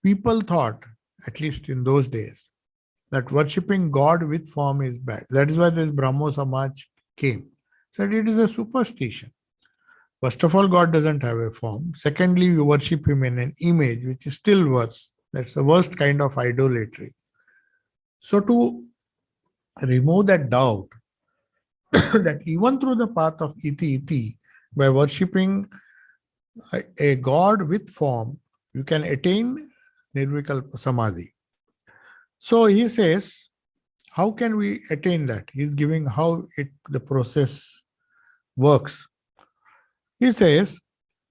people thought, at least in those days, that worshipping God with form is bad. That is why this Brahmo Samaj came. Said it is a superstition. First of all, God doesn't have a form. Secondly, you worship Him in an image, which is still worse. That's the worst kind of idolatry. So to remove that doubt, that even through the path of iti, by worshipping a God with form, you can attain nirvikalpa samadhi. So he says, how can we attain that? He's giving how the process works. He says,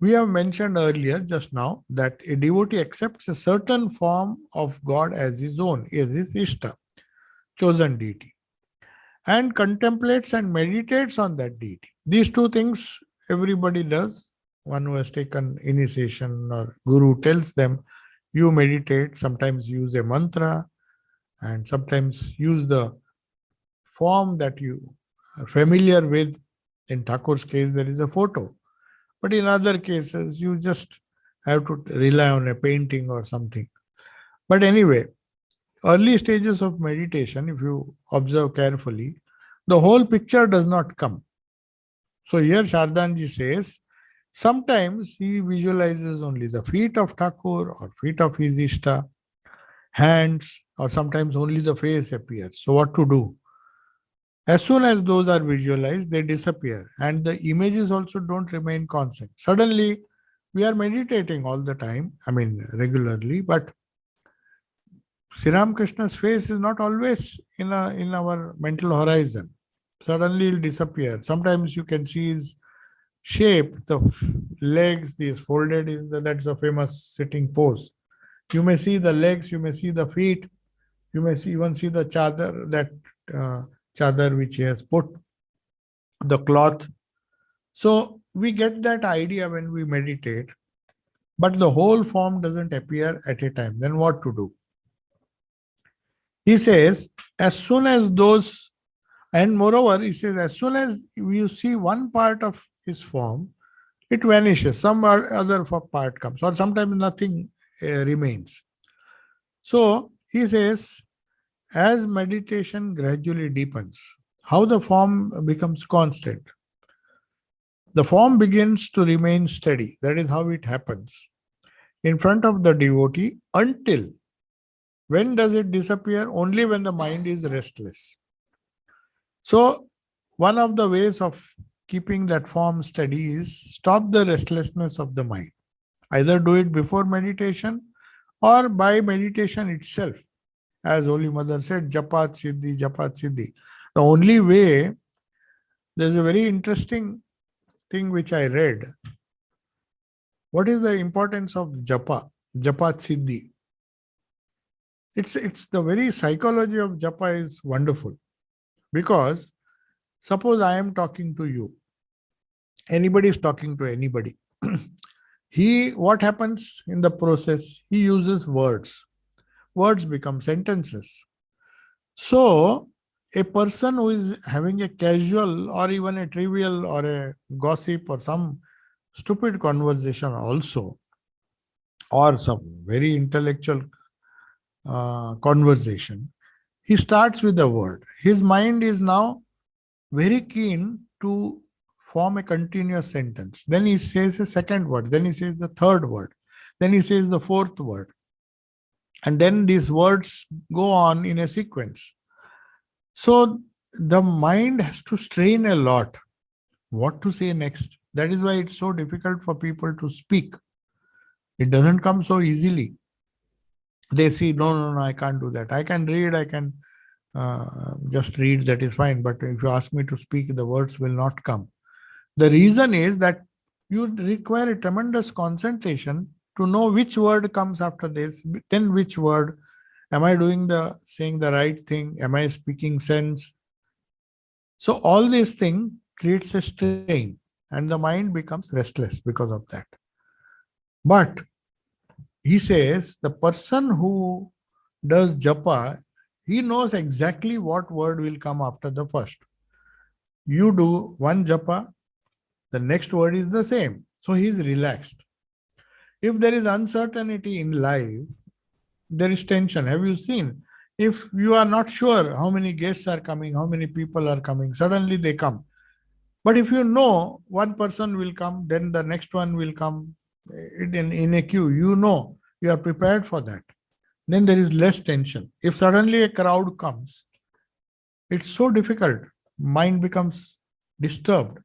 we have mentioned earlier just now that a devotee accepts a certain form of God as his own, as his ishta, chosen deity, and contemplates and meditates on that deity. These two things everybody does. One who has taken initiation or guru tells them, you meditate, sometimes use a mantra, and sometimes use the form that you are familiar with. In Thakur's case, there is a photo. But in other cases, you just have to rely on a painting or something. But anyway, early stages of meditation, if you observe carefully, the whole picture does not come. So here Shardanji says, sometimes he visualizes only the feet of Thakur or feet of his ishta, hands, or sometimes only the face appears. So what to do? As soon as those are visualized, they disappear. And the images also don't remain constant. Suddenly, we are meditating all the time, regularly, but Sri Ramakrishna's face is not always in our mental horizon. Suddenly it'll disappear. Sometimes you can see his shape, the legs, these folded, that's a famous sitting pose. You may see the legs, you may see the feet, you may even see the chadar, that chadar which he has put, the cloth. So we get that idea when we meditate, but the whole form doesn't appear at a time. Then what to do? He says, as soon as those, and moreover, he says, as soon as you see one part of his form, it vanishes. Some other part comes, or sometimes nothing remains. So he says, as meditation gradually deepens, how the form becomes constant. The form begins to remain steady. That is how it happens in front of the devotee until, when does it disappear? Only when the mind is restless. So one of the ways of keeping that form steady is stop the restlessness of the mind. Either do it before meditation or by meditation itself. As Holy Mother said, Japat Siddhi, Japat Siddhi. The only way, there's a very interesting thing which I read. What is the importance of Japa, Japat Siddhi? It's the very psychology of Japa is wonderful. Because suppose I am talking to you, anybody is talking to anybody. What happens in the process? He uses words. Words become sentences. So, a person who is having a casual or even a trivial or a gossip or some stupid conversation also, or some very intellectual conversation, he starts with a word. His mind is now very keen to form a continuous sentence. Then he says a second word. Then he says the third word. Then he says the fourth word. And then these words go on in a sequence. So the mind has to strain a lot. What to say next? That is why it's so difficult for people to speak. It doesn't come so easily. They see, no, I can't do that. I can read, I can just read, that is fine. But if you ask me to speak, the words will not come. The reason is that you require a tremendous concentration to know which word comes after this, then which word. Am I saying the right thing? Am I speaking sense? So all these things creates a strain and the mind becomes restless because of that. But he says the person who does japa, he knows exactly what word will come after the first. You do one japa, the next word is the same. So he is relaxed. If there is uncertainty in life, there is tension. Have you seen? If you are not sure how many guests are coming, how many people are coming, suddenly they come. But if you know one person will come, then the next one will come in a queue, you are prepared for that. Then there is less tension. If suddenly a crowd comes, it's so difficult. Mind becomes disturbed.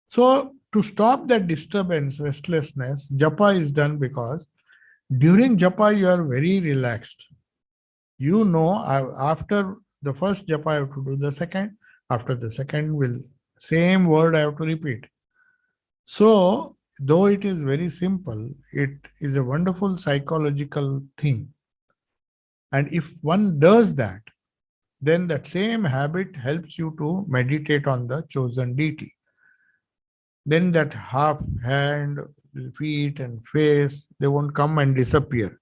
So to stop that disturbance, restlessness, japa is done because during japa you are very relaxed. You know, after the first japa I have to do the second. After the second, same word I have to repeat. So though it is very simple, it is a wonderful psychological thing. And if one does that, then that same habit helps you to meditate on the chosen deity. Then that half hand, feet and face, they won't come and disappear.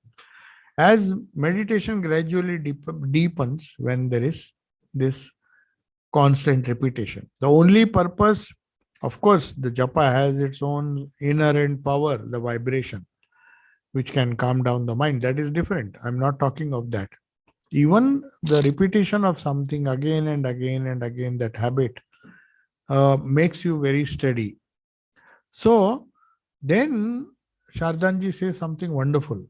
As meditation gradually deepens when there is this constant repetition. The only purpose, of course, the japa has its own inherent power, the vibration, which can calm down the mind. That is different. I'm not talking of that. Even the repetition of something again and again and again, that habit makes you very steady. So then Shardanji says something wonderful.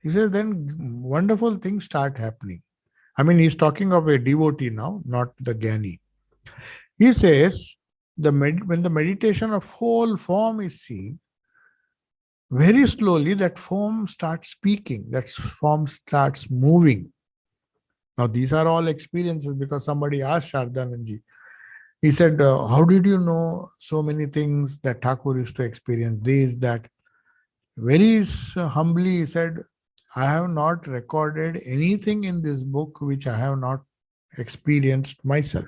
He says then wonderful things start happening. I mean, he's talking of a devotee now, not the Gyani. He says, when the meditation of whole form is seen, very slowly that form starts speaking, that form starts moving. Now, these are all experiences because somebody asked Shardananji. He said, how did you know so many things that Thakur used to experience? This, that. Very humbly, he said, I have not recorded anything in this book which I have not experienced myself.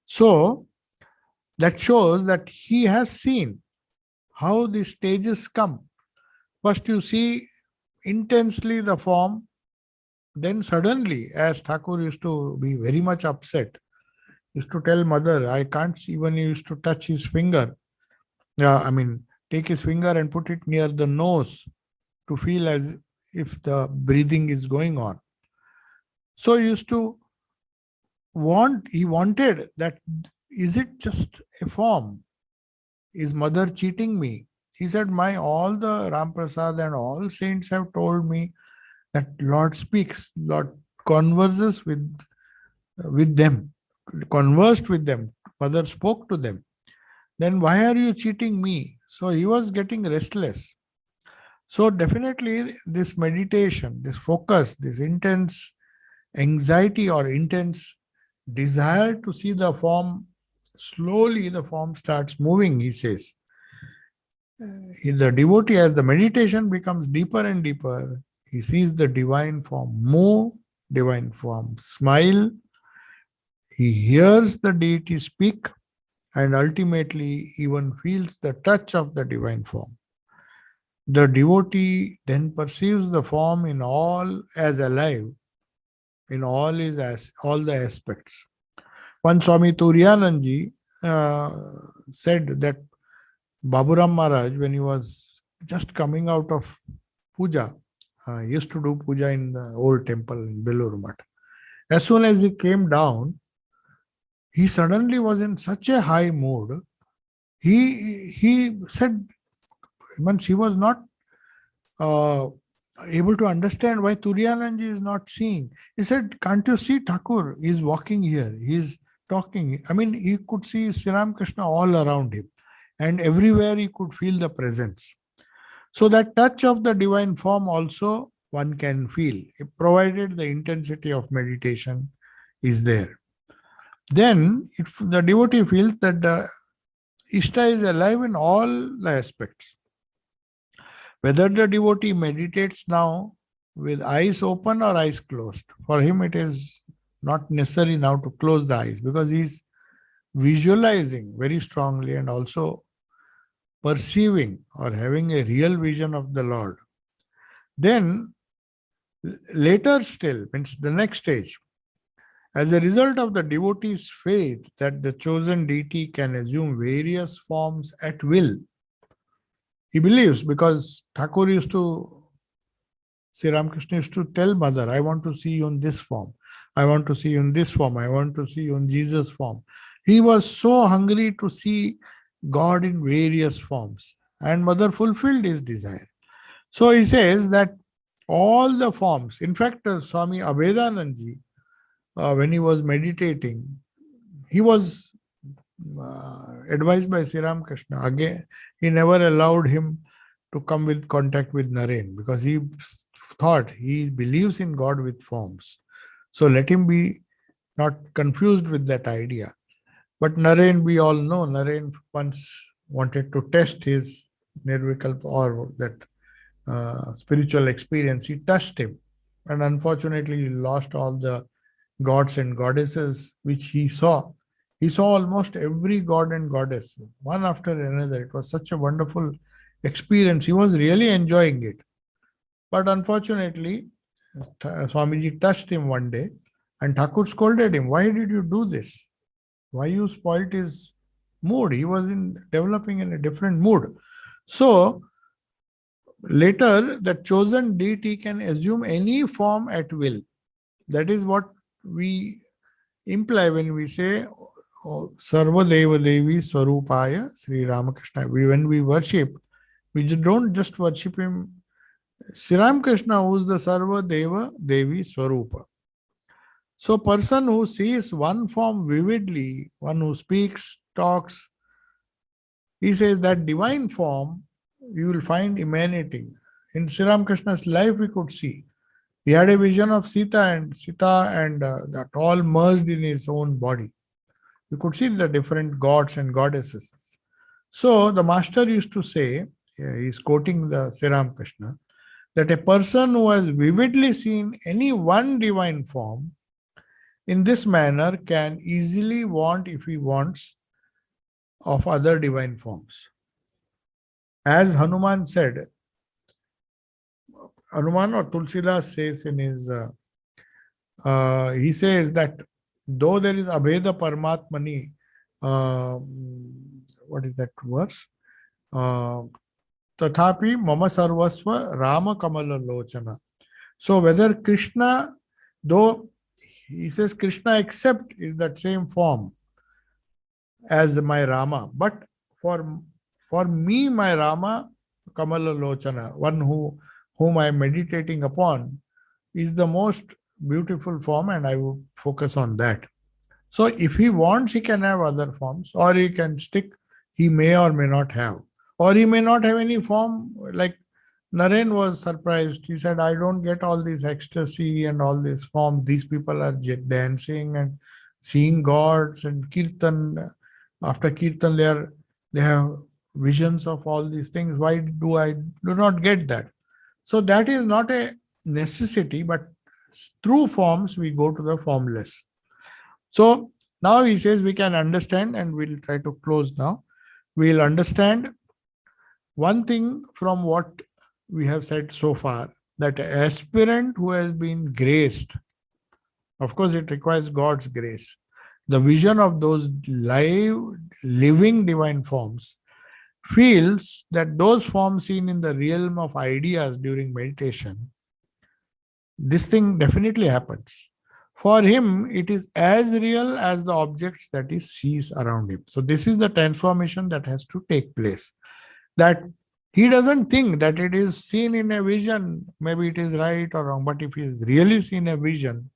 So, that shows that he has seen how the stages come. First, you see intensely the form, then suddenly, as Thakur used to be very much upset, used to tell mother, I can't see, when he used to touch his finger. Take his finger and put it near the nose to feel as if the breathing is going on. So he used to he wanted that, is it just a form? Is mother cheating me? He said, all the Ram Prasad and all saints have told me that Lord speaks, Lord converses with them, conversed with them, mother spoke to them. Then why are you cheating me? So he was getting restless. So definitely this meditation, this focus, this intense anxiety or intense desire to see the form, slowly the form starts moving, he says. The devotee, as the meditation becomes deeper and deeper, he sees the divine form move, divine form smile, he hears the deity speak, and ultimately even feels the touch of the divine form. The devotee then perceives the form in all as alive, in all the aspects. One Swami Turiyanandji said that Baburam Maharaj, when he was just coming out of puja, used to do puja in the old temple in Belur Math. As soon as he came down, he suddenly was in such a high mood. He said, once he was not able to understand why Turiyanandji is not seeing. He said, can't you see Thakur? He is walking here. He is talking. He could see Sri Ramakrishna all around him. And everywhere he could feel the presence. So that touch of the divine form also one can feel, provided the intensity of meditation is there. Then if the devotee feels that the Ishta is alive in all the aspects. Whether the devotee meditates now with eyes open or eyes closed, for him it is not necessary now to close the eyes because he is visualizing very strongly and also perceiving or having a real vision of the Lord. Then later still, means the next stage, as a result of the devotee's faith that the chosen deity can assume various forms at will, he believes, because Thakur used to, Sri Ramakrishna used to tell mother, I want to see you in this form. I want to see you in this form. I want to see you in Jesus' form. He was so hungry to see God in various forms. And mother fulfilled his desire. So he says that all the forms, in fact, Swami Abhedanandji, when he was meditating, he was advised by Sri Ramakrishna. Again, he never allowed him to come with contact with Naren because he thought he believes in God with forms. So let him be not confused with that idea. But Naren, we all know, Naren once wanted to test his nirvikalpa or that spiritual experience. He touched him, and unfortunately he lost all the gods and goddesses which he saw. He saw almost every god and goddess, one after another. It was such a wonderful experience. He was really enjoying it. But unfortunately, Swamiji touched him one day and Thakur scolded him. Why did you do this? Why you spoilt his mood? He was developing in a different mood. So, later, the chosen deity can assume any form at will. That is what we imply when we say Sarva Deva Devi Swarupaya Sri Ramakrishna. When we worship, we don't just worship him. Sri Ramakrishna, who is the Sarva Deva Devi Swarupa. So person who sees one form vividly, one who speaks, talks, he says that divine form you will find emanating. In Sri Ramakrishna's life we could see. He had a vision of Sita and that all merged in his own body. You could see the different gods and goddesses. So the master used to say, he's quoting the Sri Ramakrishna, that a person who has vividly seen any one divine form in this manner can easily want, if he wants, of other divine forms. As Hanuman said, Hanuman or Tulsidas says in his, he says that though there is Abheda Paramatmani, what is that verse? Tathapi Mama Sarvasva Rama Kamala Lochana. So whether Krishna, though he says Krishna accept is that same form as my Rama, but for me, my Rama Kamala Lochana, one whom I am meditating upon, is the most beautiful form, and I will focus on that. So if he wants, he can have other forms, or he can stick, he may or may not have. Or he may not have any form, like Naren was surprised. He said, I don't get all this ecstasy and all this form. These people are dancing and seeing gods and kirtan. After kirtan, they have visions of all these things. Why do I do not get that? So that is not a necessity, but through forms, we go to the formless. So now he says we can understand, and we'll try to close now. We'll understand one thing from what we have said so far, that an aspirant who has been graced, of course it requires God's grace, the vision of those living divine forms, feels that those forms seen in the realm of ideas during meditation, this thing definitely happens. For him, it is as real as the objects that he sees around him. So this is the transformation that has to take place. That he doesn't think that it is seen in a vision, maybe it is right or wrong, but if he is really seen a vision,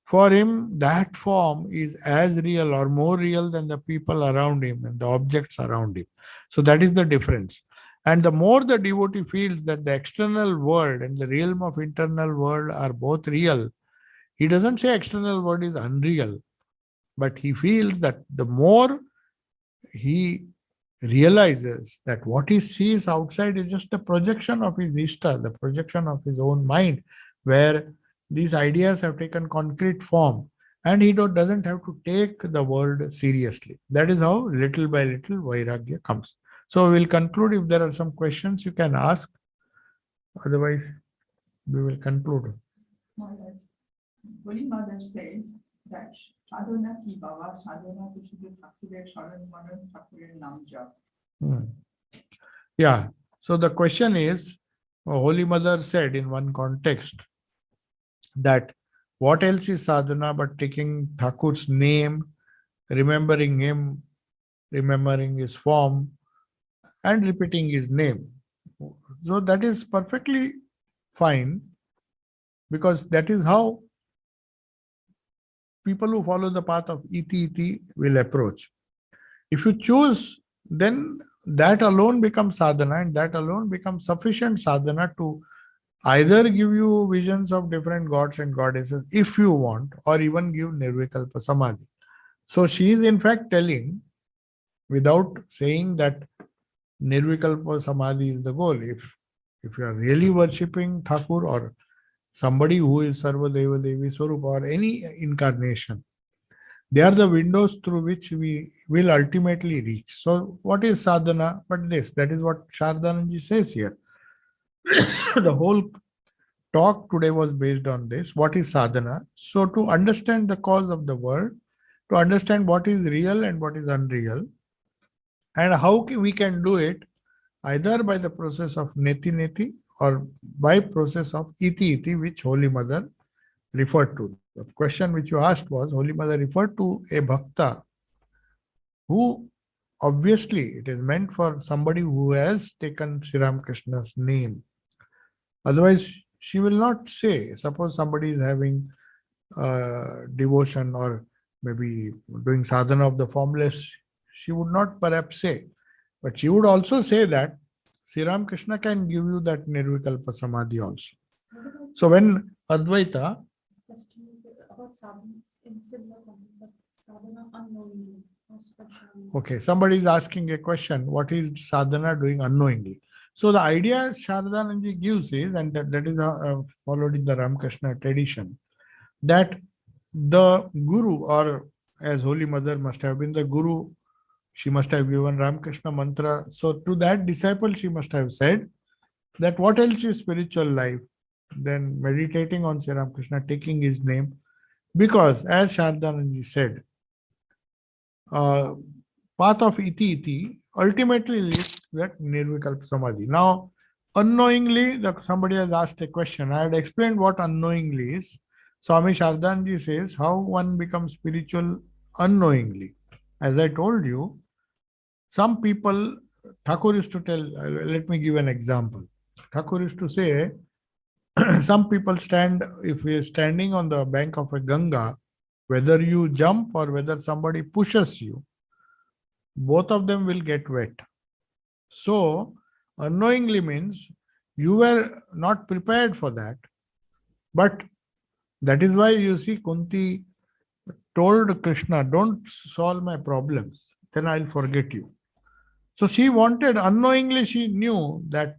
for him that form is as real or more real than the people around him and the objects around him. So that is the difference. And the more the devotee feels that the external world and the realm of internal world are both real, he doesn't say external world is unreal, but he feels that the more he realizes that what he sees outside is just a projection of his Ishta, the projection of his own mind, where these ideas have taken concrete form, and he doesn't have to take the world seriously. That is how little by little Vairagya comes. So we will conclude. If there are some questions, you can ask. Otherwise, we will conclude. Holy Mother said that sadhana ki baba, sadhana to shudhu Thakurer sharan manan Thakurer nam jap. Yeah. So the question is, Holy Mother said in one context that what else is sadhana but taking Thakur's name, remembering him, remembering his form, and repeating his name. So that is perfectly fine, because that is how people who follow the path of iti will approach. If you choose, then that alone becomes sadhana, and that alone becomes sufficient sadhana to either give you visions of different gods and goddesses if you want, or even give nirvikalpa samadhi. So she is in fact telling, without saying that nirvikalpa samadhi is the goal. If you are really worshipping Thakur or somebody who is Sarvadeva Devi Swarup or any incarnation, they are the windows through which we will ultimately reach. So what is sadhana but this? That is what Shardananji says here. The whole talk today was based on this. What is sadhana? So to understand the cause of the world, to understand what is real and what is unreal, and how we can do it either by the process of neti or by process of iti, which Holy Mother referred to. The question which you asked was, Holy Mother referred to a bhakta who, obviously it is meant for somebody who has taken Sri Ramakrishna's name. Otherwise, she will not say. Suppose somebody is having devotion or maybe doing sadhana of the formless, she would not perhaps say. But she would also say that Sri Ramakrishna can give you that Nirvikalpa Samadhi also. What about So when Advaita, question about sadhana in similar context, but sadhana unknowingly? Asked by Swami. okay, somebody is asking a question, what is sadhana doing unknowingly? So the idea Sharadananji gives is, and that is followed in the Ramakrishna tradition, that the Guru, or as Holy Mother must have been the Guru, she must have given Ramakrishna mantra. So to that disciple, she must have said that what else is spiritual life? Then meditating on Sri Ramakrishna, taking his name. Because as Sharadananji said, path of iti iti ultimately leads to that Nirvikalpa Samadhi. Now, unknowingly, somebody has asked a question. I had explained what unknowingly is. Swami Sharadanji says how one becomes spiritual unknowingly. As I told you, some people, Thakur used to tell, let me give an example. Thakur used to say, some people stand, if we are standing on the bank of a Ganga, whether you jump or whether somebody pushes you, both of them will get wet. So, unknowingly means you were not prepared for that. But that is why you see Kunti told Krishna, don't solve my problems, then I'll forget you. So she wanted, unknowingly she knew that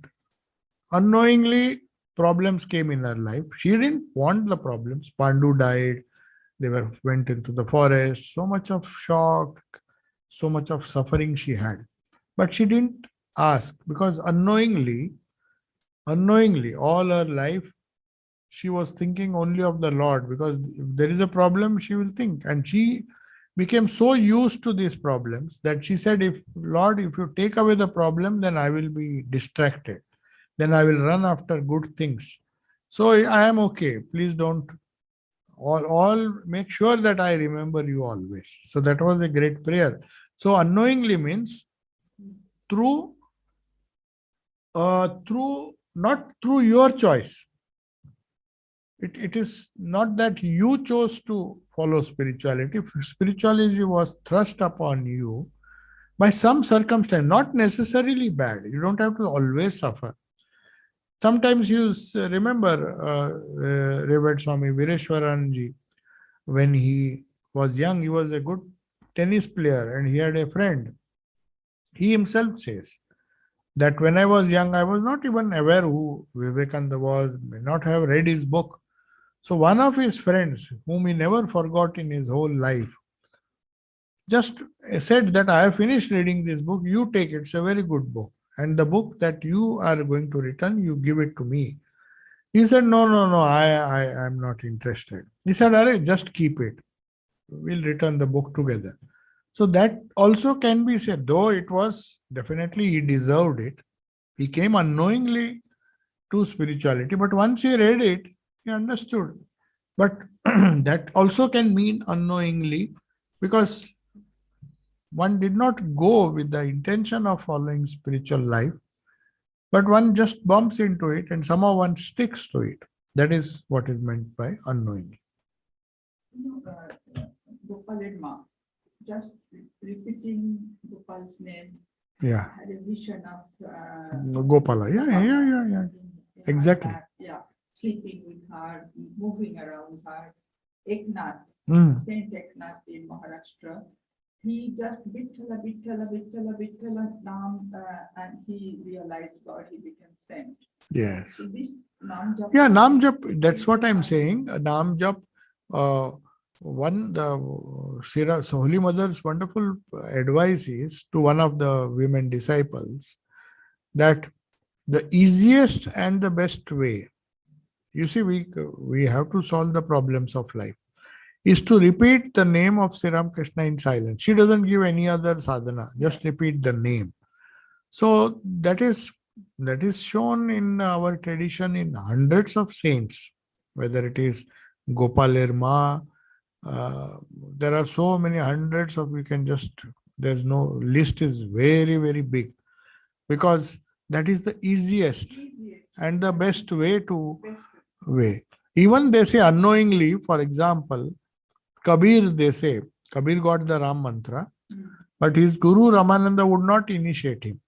unknowingly problems came in her life. She didn't want the problems. Pandu died, they went into the forest, so much of shock, so much of suffering she had. But she didn't ask, because unknowingly, all her life, she was thinking only of the Lord, because if there is a problem, she will think. And she became so used to these problems that she said, if Lord, if you take away the problem, then I will be distracted. Then I will run after good things. So I am okay. Please don't, all make sure that I remember you always. So that was a great prayer. So unknowingly means through not through your choice. It is not that you chose to follow spirituality. Spirituality was thrust upon you by some circumstance, not necessarily bad. You don't have to always suffer. Sometimes you remember Revered Swami Vireshwaranji, when he was young, he was a good tennis player and he had a friend. He himself says that when I was young, I was not even aware who Vivekananda was, may not have read his book. So one of his friends, whom he never forgot in his whole life, just said that I have finished reading this book, you take it, it's a very good book. And the book that you are going to return, you give it to me. He said, no, I am not interested. He said, Arey, just keep it. We'll return the book together. So that also can be said, though it was definitely he deserved it. He came unknowingly to spirituality, but once he read it, he understood. But that also can mean unknowingly, because one did not go with the intention of following spiritual life, but one just bumps into it and somehow one sticks to it. That is what is meant by unknowingly. Gopal Ma, just repeating Gopal's name, Yeah. had a vision of Gopala. Yeah. Exactly. Yeah, sleeping with her, moving around her. Eknath, Saint Eknath in Maharashtra, he just Vittala, Nam, and he realized God, he became saint. Yes. So this Nam Jap. Yeah, Nam Jap, that's what I'm saying. Nam Jap, the Holy Mother's wonderful advice is to one of the women disciples that the easiest and the best way, you see, we have to solve the problems of life, is to repeat the name of Sri Ramakrishna in silence. She doesn't give any other sadhana, just repeat the name. So that is shown in our tradition in hundreds of saints, whether it is Gopal Ma, there are so many hundreds of, there's no list, is very, very big, because that is the easiest and the best way to way. Even they say unknowingly, for example, Kabir, they say, Kabir got the Ram mantra, but his Guru Ramananda would not initiate him.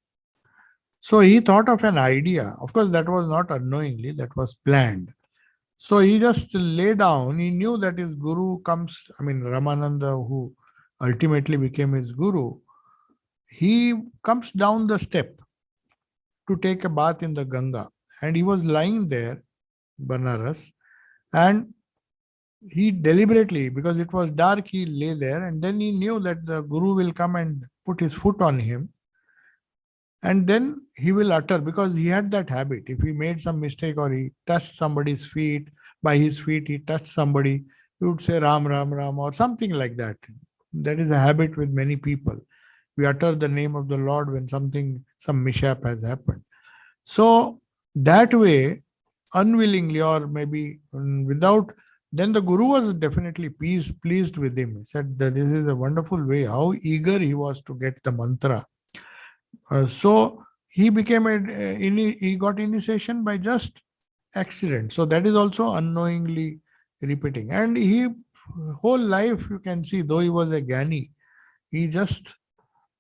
So he thought of an idea. Of course, that was not unknowingly, that was planned. So he just lay down. He knew that his Guru comes, Ramananda, who ultimately became his Guru, he comes down the step to take a bath in the Ganga. And he was lying there, Banaras, and he deliberately, because it was dark, he lay there, and then he knew that the Guru will come and put his foot on him, and then he will utter, because he had that habit. If he made some mistake or he touched somebody's feet, by his feet he touched somebody, he would say Ram, Ram, Ram, or something like that. That is a habit with many people. We utter the name of the Lord when some mishap has happened. So that way, unwillingly or maybe without, then the Guru was definitely pleased with him. He said that this is a wonderful way, how eager he was to get the mantra. So he became he got initiation by just accident. So that is also unknowingly repeating. And he, whole life, you can see, though he was a Gyani, he just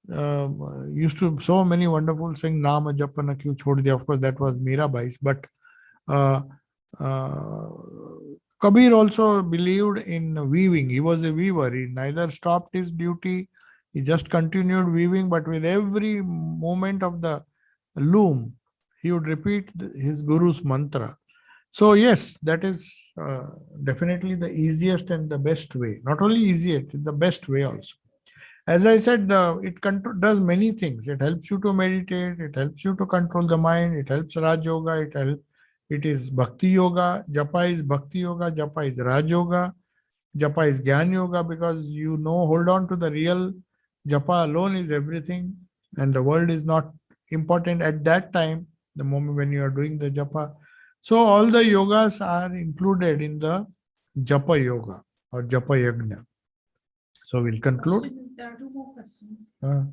used to so many wonderful sing Naam Japana Kyu Chhod Diya. Of course, that was Mirabai's, but Kabir also believed in weaving. He was a weaver. He neither stopped his duty, he just continued weaving, but with every moment of the loom, he would repeat his Guru's mantra. So yes, that is definitely the easiest and the best way. Not only easiest, it's the best way also. As I said, it does many things. It helps you to meditate. It helps you to control the mind. It helps Raj Yoga. It is Bhakti Yoga. Japa is Bhakti Yoga. Japa is Raj Yoga. Japa is Gyan Yoga, because hold on to the real. Japa alone is everything, and the world is not important at that time, the moment when you are doing the Japa. So all the yogas are included in the Japa Yoga or Japa Yagna. So we'll conclude. There are two more questions. Yes.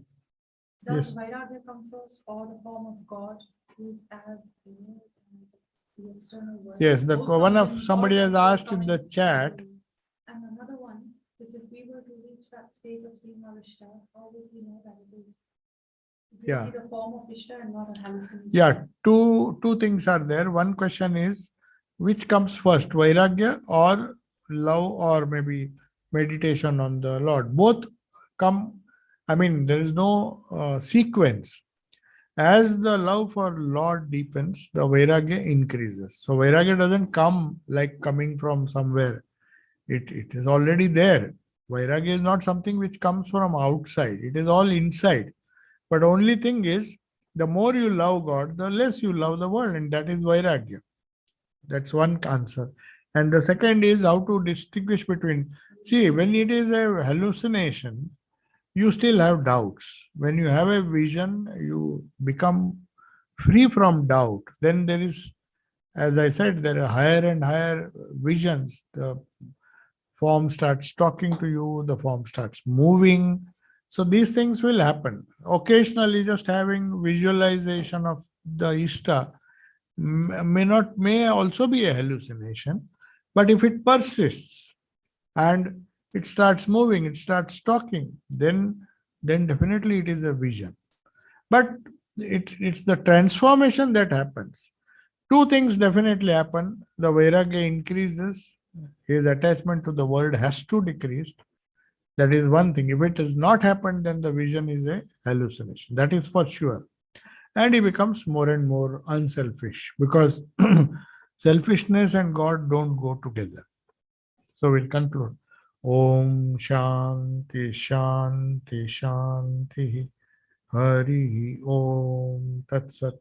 Does Vairagya come first, or the form of God is as the external world? Yes, somebody has asked in the chat. And another one is, if we were to reach that state of seeing our Ishta, how would we know that it is really the form of Ishta and not a hallucination? Yeah, two things are there. One question is, which comes first, Vairagya or love, or maybe meditation on the Lord? Both come, there is no sequence. As the love for Lord deepens, the Vairagya increases. So Vairagya doesn't come like coming from somewhere. It is already there. Vairagya is not something which comes from outside. It is all inside. But only thing is, the more you love God, the less you love the world, and that is Vairagya. That's one answer. And the second is how to distinguish between. See, when it is a hallucination, you still have doubts. When you have a vision, you become free from doubt. Then there is, as I said, there are higher and higher visions. The form starts talking to you, the form starts moving. So these things will happen. Occasionally, just having visualization of the Ishta may also be a hallucination. But if it persists and it starts moving, it starts talking, then definitely it is a vision. But it's the transformation that happens. Two things definitely happen. The Vairagya increases, his attachment to the world has to decrease. That is one thing. If it has not happened, then the vision is a hallucination. That is for sure. And he becomes more and more unselfish, because selfishness and God don't go together. So we'll conclude. Om Shanti Shanti Shanti Hari Om Tat Sat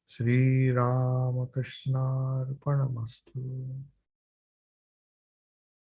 Sri Ramakrishna Arpanamastu.